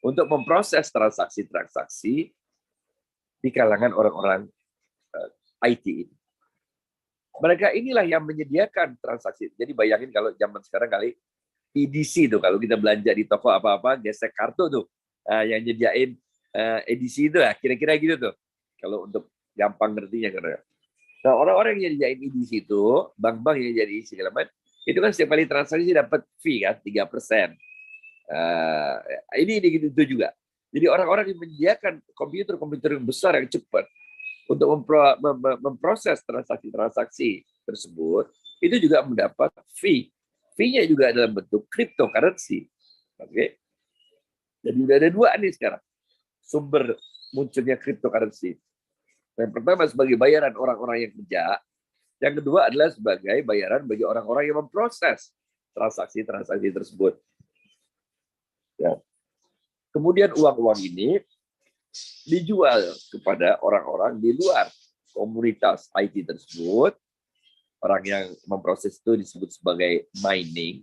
Speaker 2: Untuk memproses transaksi-transaksi di kalangan orang-orang IT ini. Mereka inilah yang menyediakan transaksi. Jadi bayangin kalau zaman sekarang kali EDC tuh, kalau kita belanja di toko apa-apa, gesek kartu tuh, yang nyediain edisi itu, kira-kira gitu tuh. Kalau untuk gampang ngertinya. Nah, orang-orang yang nyediain edisi itu, bank-bank yang jadi segala macam, itu kan setiap kali transaksi dapat fee kan, 3%. Ini gitu juga. Jadi orang-orang yang menyediakan komputer-komputer yang besar yang cepat untuk memproses transaksi-transaksi tersebut, itu juga mendapat fee. Fee-nya juga dalam bentuk cryptocurrency. Oke. Jadi udah ada dua nih sekarang sumber munculnya cryptocurrency. Yang pertama sebagai bayaran orang-orang yang kerja, yang kedua adalah sebagai bayaran bagi orang-orang yang memproses transaksi-transaksi tersebut. Ya. Kemudian uang-uang ini dijual kepada orang-orang di luar komunitas IT tersebut. Orang yang memproses itu disebut sebagai mining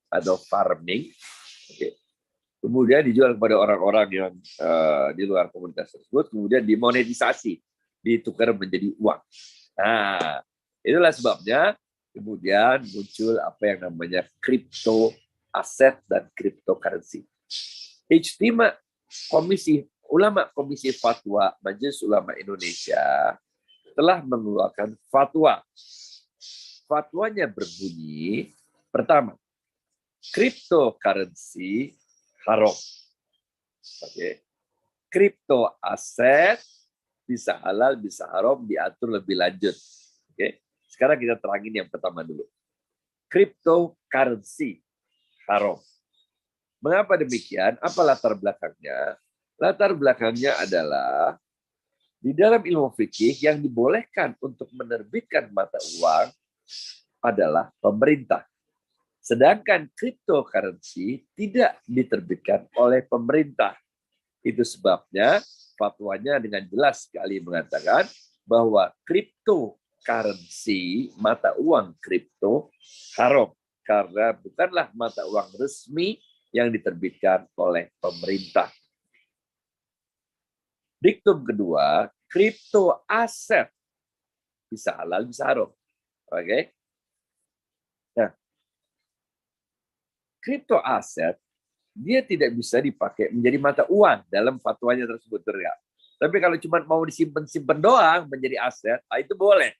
Speaker 2: atau farming. Oke. Kemudian dijual kepada orang-orang yang di luar komunitas tersebut, kemudian dimonetisasi, ditukar menjadi uang. Nah, itulah sebabnya kemudian muncul apa yang namanya crypto aset dan cryptocurrency. Ijtima Komisi Fatwa Majelis Ulama Indonesia telah mengeluarkan fatwa. Fatwanya berbunyi, pertama, cryptocurrency haram. Oke. Crypto aset bisa halal, bisa haram, diatur lebih lanjut. Oke. Sekarang kita terangin yang pertama dulu. Cryptocurrency haram. Mengapa demikian? Apa latar belakangnya? Latar belakangnya adalah di dalam ilmu fikih yang dibolehkan untuk menerbitkan mata uang adalah pemerintah. Sedangkan cryptocurrency tidak diterbitkan oleh pemerintah. Itu sebabnya fatwanya dengan jelas sekali mengatakan bahwa cryptocurrency, mata uang kripto, haram. Karena bukanlah mata uang resmi yang diterbitkan oleh pemerintah. Diktum kedua, kripto aset bisa halal, bisa haram. Oke. Nah, kripto aset dia tidak bisa dipakai menjadi mata uang dalam fatwanya tersebut. Tapi kalau cuma mau disimpan-simpan doang menjadi aset, itu boleh.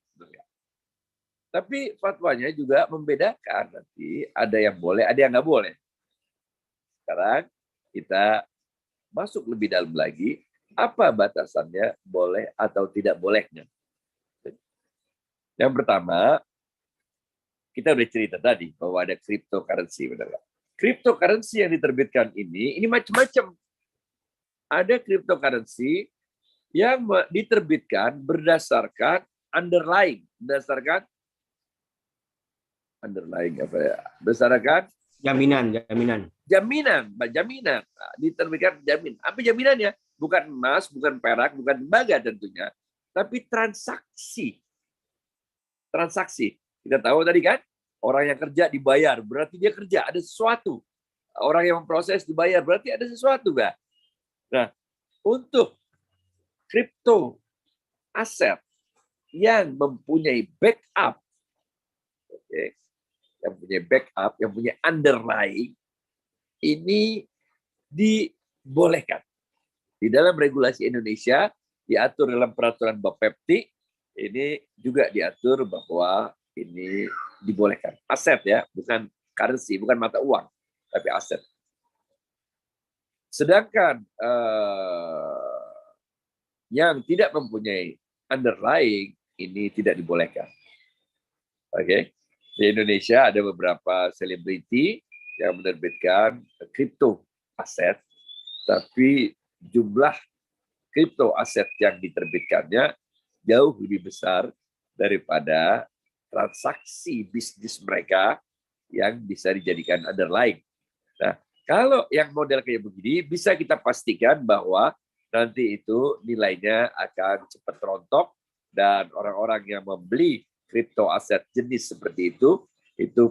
Speaker 2: Tapi fatwanya juga membedakan, nanti ada yang boleh, ada yang nggak boleh. Sekarang kita masuk lebih dalam lagi, apa batasannya boleh atau tidak bolehnya. Yang pertama, kita udah cerita tadi bahwa ada cryptocurrency, benar nggak? Cryptocurrency yang diterbitkan ini macam-macam. Ada cryptocurrency yang diterbitkan berdasarkan underlying apa ya? Berdasarkan
Speaker 1: Jaminan.
Speaker 2: Nah, diterbitkan jamin. Apa jaminannya? Bukan emas, bukan perak, bukan tembaga tentunya, tapi transaksi. Kita tahu tadi kan, orang yang kerja dibayar, berarti dia kerja, ada sesuatu. Orang yang memproses dibayar, berarti ada sesuatu, Mbak. Nah, untuk kripto aset yang mempunyai backup, yang punya underlying, ini dibolehkan. Di dalam regulasi Indonesia, diatur dalam peraturan Bapepti, ini juga diatur bahwa ini dibolehkan. Aset ya, bukan currency, bukan mata uang, tapi aset. Sedangkan yang tidak mempunyai underlying, ini tidak dibolehkan. Oke. Di Indonesia ada beberapa selebriti yang menerbitkan kripto aset, tapi jumlah kripto aset yang diterbitkannya jauh lebih besar daripada transaksi bisnis mereka yang bisa dijadikan underlying. Nah, kalau yang model kayak begini, bisa kita pastikan bahwa nanti itu nilainya akan cepat rontok dan orang-orang yang membeli kripto aset jenis seperti itu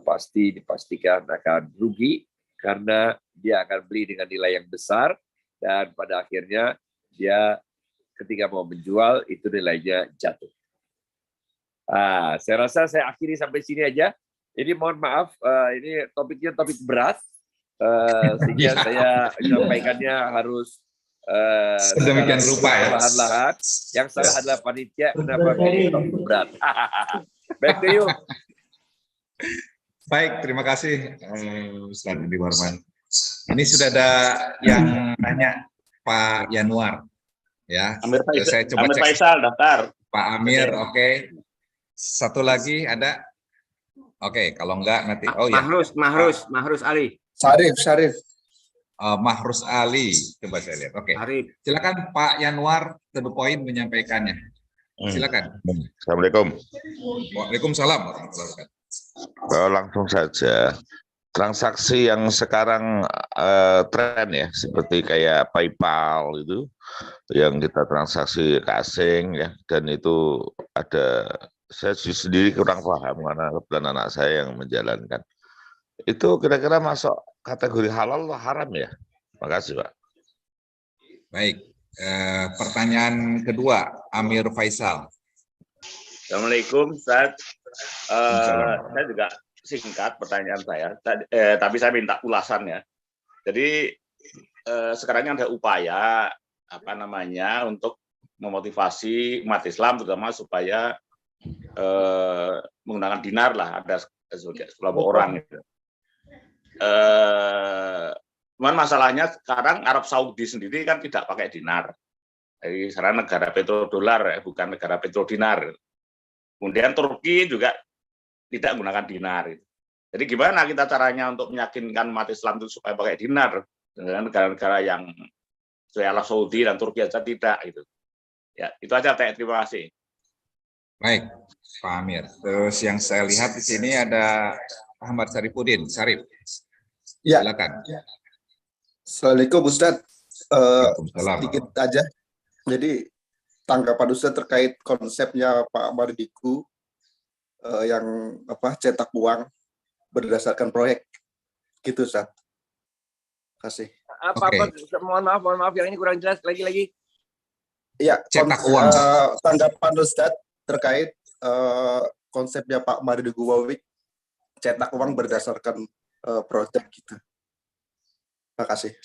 Speaker 2: pasti dipastikan akan rugi karena dia akan beli dengan nilai yang besar dan pada akhirnya dia ketika mau menjual itu nilainya jatuh. Saya rasa saya akhiri sampai sini aja. Ini mohon maaf, ini topiknya topik berat, sehingga saya menyampaikannya harus
Speaker 3: sedemikian rupa ya.
Speaker 2: Perlahan-lahan. Yang salah adalah panitia kenapa pilih topik berat. Back to you.
Speaker 3: Baik, terima kasih Ustaz Edi Warman. Ini sudah ada yang nanya Pak Yanuar. Ya,
Speaker 6: Amir Faisal,
Speaker 3: saya coba
Speaker 6: Amir
Speaker 3: cek.
Speaker 6: Faisal daftar.
Speaker 3: Pak Amir, oke. Satu lagi ada. Oke, kalau enggak nanti. Oh ya.
Speaker 1: Mahrus Ali.
Speaker 7: Syarif.
Speaker 3: Mahrus Ali, coba saya lihat. Oke. Silakan Pak Yanuar to the point menyampaikannya. Silakan.
Speaker 8: Assalamualaikum.
Speaker 3: Waalaikumsalam.
Speaker 8: Langsung saja. Transaksi yang sekarang tren ya, seperti kayak PayPal itu, yang kita transaksi ke asing ya, dan itu ada, saya sendiri kurang paham karena kebetulan anak saya yang menjalankan. Itu kira-kira masuk kategori halal atau haram ya? Makasih Pak.
Speaker 3: Baik, pertanyaan kedua, Amir Faisal.
Speaker 6: Assalamualaikum, Ustaz. Saya juga singkat pertanyaan saya, tapi saya minta ulasan ya. Jadi sekarang ada upaya untuk memotivasi umat Islam terutama supaya menggunakan dinar lah, ada sekelompok orang gitu. Cuman masalahnya sekarang Arab Saudi sendiri kan tidak pakai dinar. Jadi sekarang negara petrodolar ya, bukan negara petrodinar. Kemudian Turki juga tidak menggunakan dinar. Jadi gimana kita caranya untuk meyakinkan umat Islam itu supaya pakai dinar dengan negara-negara yang seperti Arab Saudi dan Turki aja tidak gitu. Ya, itu aja. Terima kasih.
Speaker 3: Baik, Pak Amir. Terus yang saya lihat di sini ada Ahmad Syarifuddin. Syarif.
Speaker 7: Ya.
Speaker 3: Silakan.
Speaker 7: Assalamualaikum Ustaz.
Speaker 3: Waalaikumsalam.
Speaker 7: Sedikit aja. Jadi tanggapan Ustaz terkait konsepnya Pak Mardigu yang cetak uang berdasarkan proyek gitu Ustaz. Terima kasih.
Speaker 2: Mohon maaf yang ini kurang jelas lagi.
Speaker 7: Iya,
Speaker 3: cetak uang.
Speaker 7: Tanggapan Ustaz terkait konsepnya Pak Mardigu Wawik cetak uang berdasarkan proyek gitu. Terima kasih.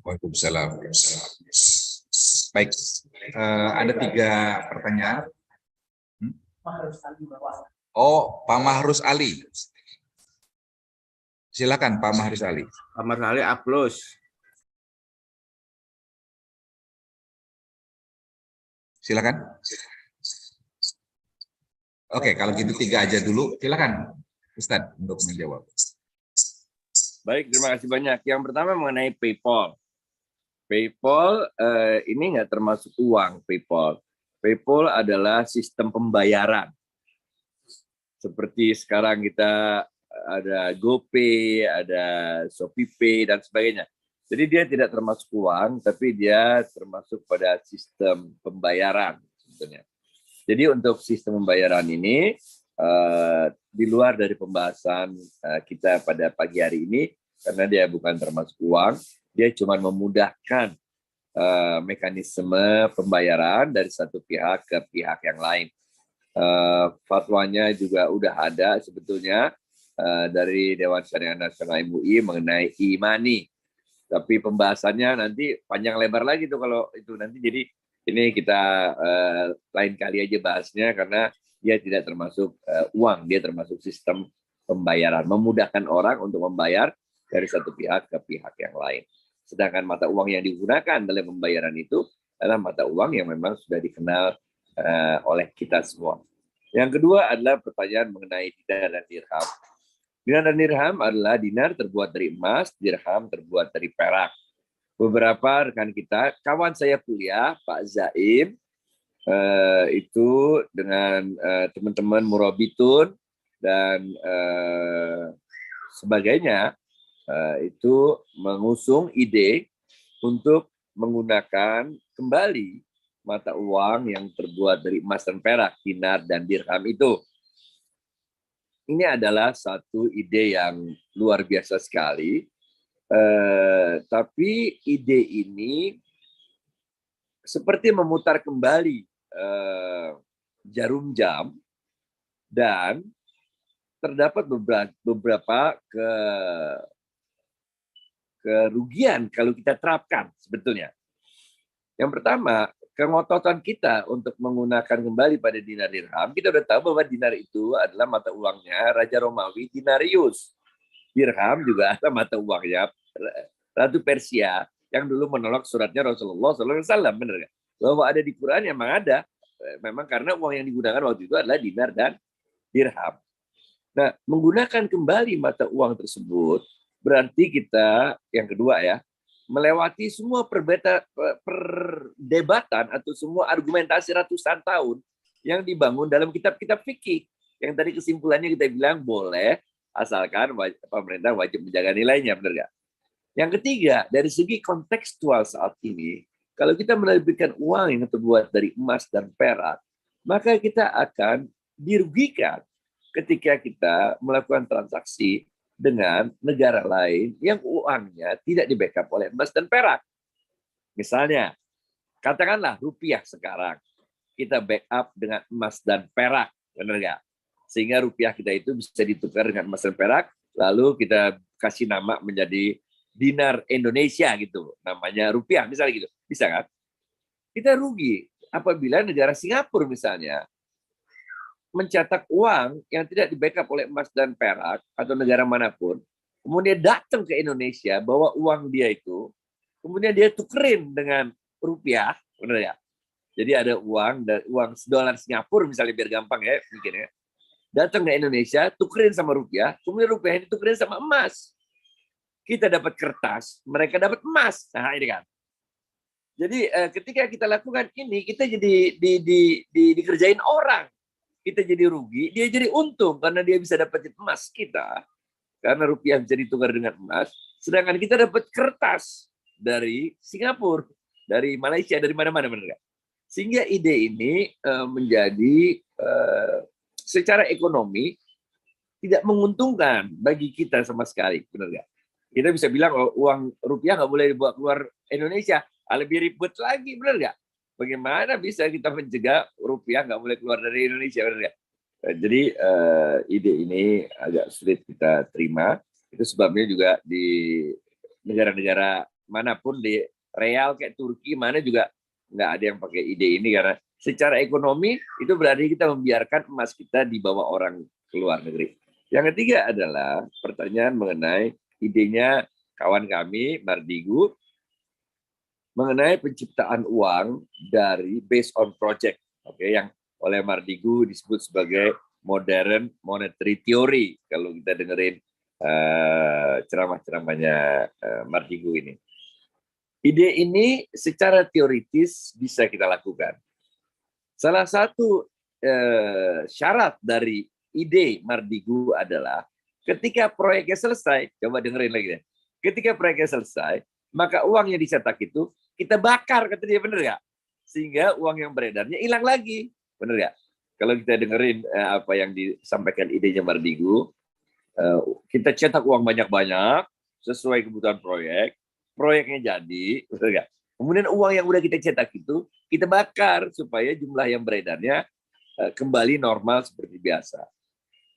Speaker 3: Waalaikumsalam. Baik, ada 3 pertanyaan. Oh, Pak Mahrus Ali. Silakan Pak Mahrus Ali.
Speaker 1: Pak Mahrus Ali A+.
Speaker 3: Silakan. Oke, kalau gitu 3 aja dulu. Silakan Ustadz untuk menjawab.
Speaker 2: Baik, terima kasih banyak. Yang pertama mengenai PayPal. PayPal ini nggak termasuk uang PayPal. PayPal adalah sistem pembayaran. Seperti sekarang kita ada GoPay, ada ShopeePay, dan sebagainya. Jadi dia tidak termasuk uang, tapi dia termasuk pada sistem pembayaran sebetulnya. Jadi untuk sistem pembayaran ini, di luar dari pembahasan kita pada pagi hari ini, karena dia bukan termasuk uang, dia cuma memudahkan mekanisme pembayaran dari satu pihak ke pihak yang lain. Fatwanya juga udah ada sebetulnya dari Dewan Syariah Nasional MUI mengenai e-money. Tapi pembahasannya nanti panjang lebar lagi tuh kalau itu nanti. Jadi ini kita lain kali aja bahasnya karena dia tidak termasuk uang, dia termasuk sistem pembayaran, memudahkan orang untuk membayar dari satu pihak ke pihak yang lain. Sedangkan mata uang yang digunakan dalam pembayaran itu adalah mata uang yang memang sudah dikenal oleh kita semua. Yang kedua adalah pertanyaan mengenai dinar dan dirham. Dinar dan dirham adalah dinar terbuat dari emas, dirham terbuat dari perak. Beberapa rekan kita, kawan saya kuliah, Pak Zaim, itu dengan teman-teman Murabitun dan sebagainya, itu mengusung ide untuk menggunakan kembali mata uang yang terbuat dari emas dan perak, dinar dan dirham itu. Ini adalah satu ide yang luar biasa sekali. Tapi ide ini seperti memutar kembali jarum jam, dan terdapat beberapa kerugian kalau kita terapkan sebetulnya. Yang pertama, kengototan kita untuk menggunakan kembali pada dinar dirham, kita udah tahu bahwa dinar itu adalah mata uangnya Raja Romawi Dinarius. Dirham juga ada mata uangnya Ratu Persia yang dulu menolak suratnya Rasulullah SAW, benar nggak? Bahwa ada di Quran memang ada, memang karena uang yang digunakan waktu itu adalah dinar dan dirham. Nah, menggunakan kembali mata uang tersebut berarti kita yang kedua ya, melewati semua perdebatan atau semua argumentasi ratusan tahun yang dibangun dalam kitab-kitab fikih. Yang tadi kesimpulannya kita bilang boleh, asalkan pemerintah wajib menjaga nilainya, benar nggak? Yang ketiga, dari segi kontekstual saat ini, kalau kita menerbitkan uang yang terbuat dari emas dan perak, maka kita akan dirugikan ketika kita melakukan transaksi dengan negara lain yang uangnya tidak di-backup oleh emas dan perak. Misalnya, katakanlah rupiah sekarang, kita backup dengan emas dan perak, benar nggak? Sehingga rupiah kita itu bisa ditukar dengan emas dan perak, lalu kita kasih nama menjadi dinar Indonesia gitu, namanya rupiah misalnya gitu, bisa kan? Kita rugi apabila negara Singapura misalnya mencetak uang yang tidak di-backup oleh emas dan perak atau negara manapun, kemudian datang ke Indonesia bawa uang dia itu, kemudian dia tukerin dengan rupiah, benar ya? Jadi ada uang dolar Singapura misalnya, biar gampang ya mikirnya. Datang ke Indonesia, tukerin sama rupiah, kemudian rupiah ini tukerin sama emas. Kita dapat kertas, mereka dapat emas. Nah, ini kan. Jadi ketika kita lakukan ini, kita jadi dikerjain orang. Kita jadi rugi, dia jadi untung karena dia bisa dapetin emas kita. Karena rupiah bisa ditukar dengan emas. Sedangkan kita dapat kertas dari Singapura, dari Malaysia, dari mana-mana. Sehingga ide ini menjadi secara ekonomi tidak menguntungkan bagi kita sama sekali, benar nggak? Kita bisa bilang uang rupiah nggak boleh dibawa keluar Indonesia, lebih ribet lagi, benar nggak? Bagaimana bisa kita mencegah rupiah nggak boleh keluar dari Indonesia, benar nggak? Jadi ide ini agak sulit kita terima. Itu sebabnya juga di negara-negara manapun, di real kayak Turki mana juga nggak ada yang pakai ide ini, karena secara ekonomi itu berarti kita membiarkan emas kita dibawa orang ke luar negeri. Yang ketiga adalah pertanyaan mengenai idenya kawan kami, Mardigu, mengenai penciptaan uang dari based on project, yang oleh Mardigu disebut sebagai modern monetary theory kalau kita dengerin ceramah-ceramahnya Mardigu ini. Ide ini secara teoritis bisa kita lakukan. Salah satu syarat dari ide Mardigu adalah ketika proyeknya selesai, coba dengerin lagi deh. Ketika proyeknya selesai, maka uang yang dicetak itu kita bakar, kata dia, bener nggak? Sehingga uang yang beredarnya hilang lagi, bener nggak? Kalau kita dengerin apa yang disampaikan idenya Mardigu, kita cetak uang banyak-banyak sesuai kebutuhan proyek, proyeknya jadi, bener nggak? Kemudian uang yang udah kita cetak itu kita bakar supaya jumlah yang beredarnya kembali normal seperti biasa.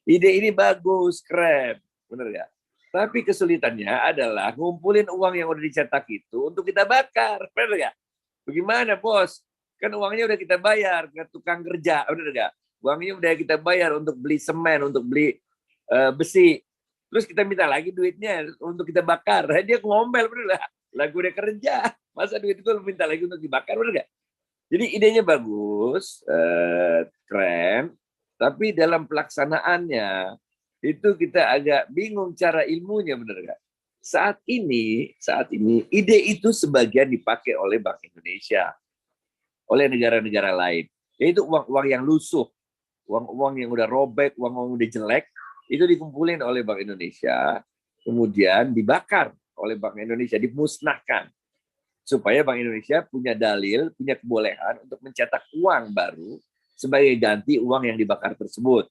Speaker 2: Ide ini bagus, keren, bener nggak? Tapi kesulitannya adalah ngumpulin uang yang udah dicetak itu untuk kita bakar, bener nggak? Bagaimana, bos? Kan uangnya udah kita bayar ke tukang kerja, bener nggak? Uangnya udah kita bayar untuk beli semen, untuk beli besi. Terus kita minta lagi duitnya untuk kita bakar. Dia ngomel, bener nggak? Lagu udah kerja, masa duit itu minta lagi untuk dibakar, bener nggak? Jadi idenya bagus, keren. Tapi dalam pelaksanaannya Itu kita agak bingung cara ilmunya, benar nggak? Saat ini ide itu sebagian dipakai oleh Bank Indonesia, oleh negara-negara lain, yaitu uang-uang yang lusuh, uang-uang yang udah robek, uang-uang udah jelek, itu dikumpulin oleh Bank Indonesia, kemudian dibakar oleh Bank Indonesia, dimusnahkan, supaya Bank Indonesia punya dalil, punya kebolehan untuk mencetak uang baru sebagai ganti uang yang dibakar tersebut.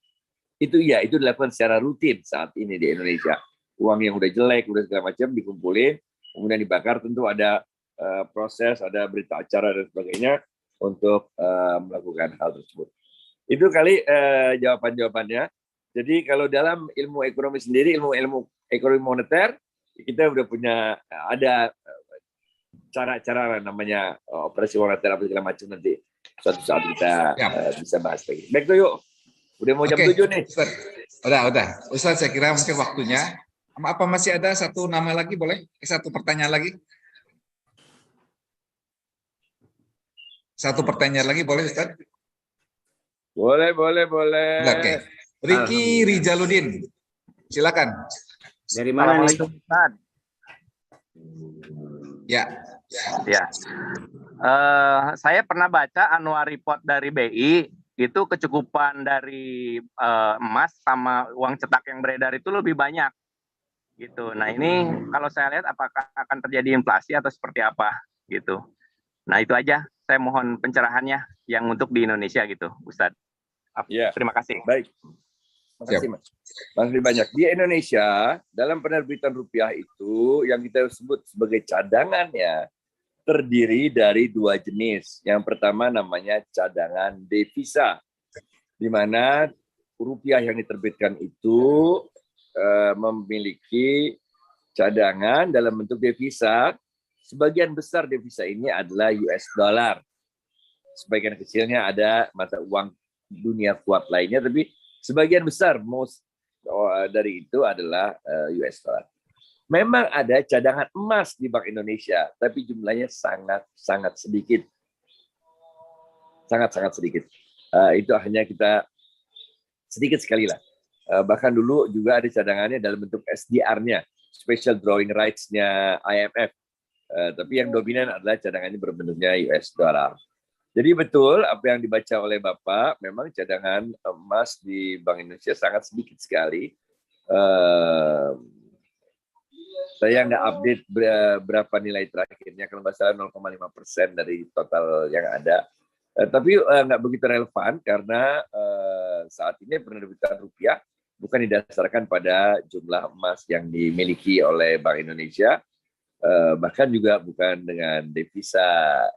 Speaker 2: Itu dilakukan secara rutin saat ini di Indonesia. Uang yang udah jelek, udah segala macam dikumpulin, kemudian dibakar, tentu ada proses, ada berita acara dan sebagainya untuk melakukan hal tersebut. Itu kali jawabannya. Jadi kalau dalam ilmu ekonomi sendiri, ilmu ekonomi moneter, kita udah punya ada cara-cara namanya operasi moneter apa segala macam, nanti suatu saat kita bisa bahas lagi. Baik tuh, yuk. Udah mau jam 7 nih.
Speaker 9: Ustaz. Udah. Ustaz, saya kira mungkin waktunya. Apa masih ada satu nama lagi, boleh? Satu pertanyaan lagi? Satu pertanyaan lagi, boleh Ustaz?
Speaker 2: Boleh.
Speaker 9: Oke. Ricky Rijaludin, silakan.
Speaker 1: Dari mana nih?
Speaker 9: Ya.
Speaker 10: Saya pernah baca annual report dari BI, itu kecukupan dari emas sama uang cetak yang beredar itu lebih banyak. Gitu. Nah ini kalau saya lihat apakah akan terjadi inflasi atau seperti apa gitu. Nah itu aja, saya mohon pencerahannya yang untuk di Indonesia gitu, Ustadz. Terima kasih.
Speaker 2: Baik. Terima kasih, Mas. Makasih banyak. Di Indonesia, dalam penerbitan rupiah itu yang kita sebut sebagai cadangannya terdiri dari 2 jenis. Yang pertama namanya cadangan devisa, di mana rupiah yang diterbitkan itu memiliki cadangan dalam bentuk devisa. Sebagian besar devisa ini adalah US dollar. Sebagian kecilnya ada mata uang dunia kuat lainnya, tapi sebagian besar dari itu adalah US dollar. Memang ada cadangan emas di Bank Indonesia, tapi jumlahnya sangat sedikit. Sangat sedikit. Itu hanya kita sedikit sekali lah. Bahkan dulu juga ada cadangannya dalam bentuk SDR-nya, Special Drawing Rights-nya IMF. Tapi yang dominan adalah cadangannya berbentuknya US dollar. Jadi betul apa yang dibaca oleh Bapak, memang cadangan emas di Bank Indonesia sangat sedikit sekali. Saya nggak update berapa nilai terakhirnya, kalau nggak salah 0,5% dari total yang ada. Tapi nggak begitu relevan karena saat ini penerbitan rupiah bukan didasarkan pada jumlah emas yang dimiliki oleh Bank Indonesia, bahkan juga bukan dengan devisa,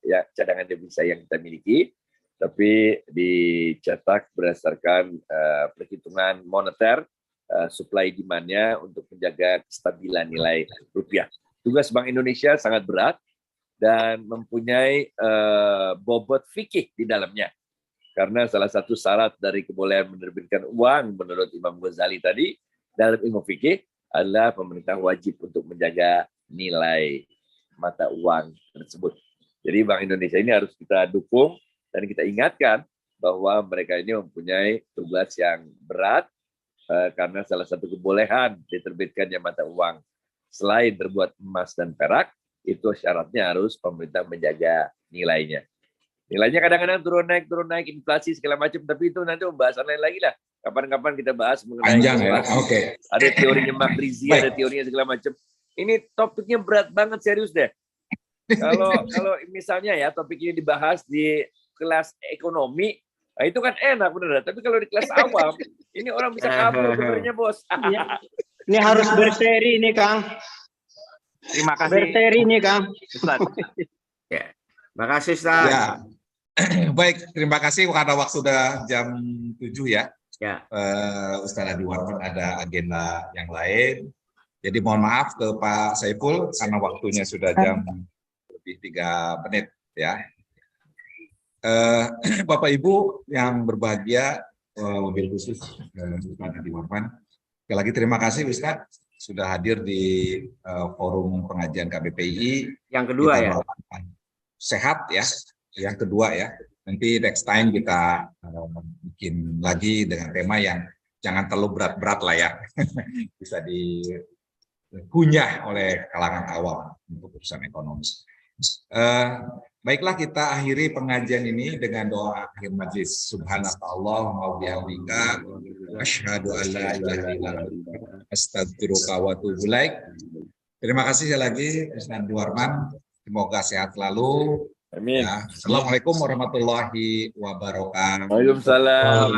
Speaker 2: ya cadangan devisa yang kita miliki, tapi dicetak berdasarkan perhitungan moneter, supply demand-nya untuk menjaga kestabilan nilai rupiah. Tugas Bank Indonesia sangat berat dan mempunyai bobot fikih di dalamnya. Karena salah satu syarat dari kebolehan menerbitkan uang menurut Imam Ghazali tadi dalam ilmu fikih adalah pemerintah wajib untuk menjaga nilai mata uang tersebut. Jadi Bank Indonesia ini harus kita dukung dan kita ingatkan bahwa mereka ini mempunyai tugas yang berat karena salah satu kebolehan diterbitkannya mata uang selain terbuat emas dan perak, itu syaratnya harus pemerintah menjaga nilainya. Nilainya kadang-kadang turun naik, inflasi segala macam, tapi itu nanti pembahasan lain lagi lah. Kapan-kapan kita bahas mengenai inflasi. Ada teorinya Makrizi, ada teorinya segala macam. Ini topiknya berat banget, serius deh. Kalau misalnya ya topik ini dibahas di kelas ekonomi, nah itu kan enak bener. Tapi kalau di kelas awam, ini orang bisa kabur sebenarnya, Bos.
Speaker 4: Ini harus berseri ini, Kang.
Speaker 10: Terima kasih.
Speaker 4: Berseri ini, Kang.
Speaker 1: Ya. Makasih, Ustaz.
Speaker 9: Ya. Baik, terima kasih karena waktu sudah jam 7 ya.
Speaker 1: Ya.
Speaker 9: Ustaz Adi Warman ada agenda yang lain. Jadi mohon maaf ke Pak Saiful karena waktunya sudah jam lebih 3 menit ya. Bapak Ibu yang berbahagia, mobil khusus Ustaz Adi Warman. Sekali lagi terima kasih Ustaz sudah hadir di forum pengajian KBPI.
Speaker 1: Yang kedua ya.
Speaker 9: Sehat ya. Yang kedua ya. Nanti next time kita bikin lagi dengan tema yang jangan terlalu berat-berat lah ya. Bisa dikunyah oleh kalangan awam untuk urusan ekonomi. Baiklah, kita akhiri pengajian ini dengan doa akhir majlis. Subhanallah wa bihamdika asyhadu an la ilaha illa anta astaghfiruka wa atubu ilaik. Terima kasih sekali lagi Ustaz Warman. Semoga sehat selalu.
Speaker 2: Amin.
Speaker 9: Ya. Assalamualaikum warahmatullahi wabarakatuh.
Speaker 2: Waalaikumsalam.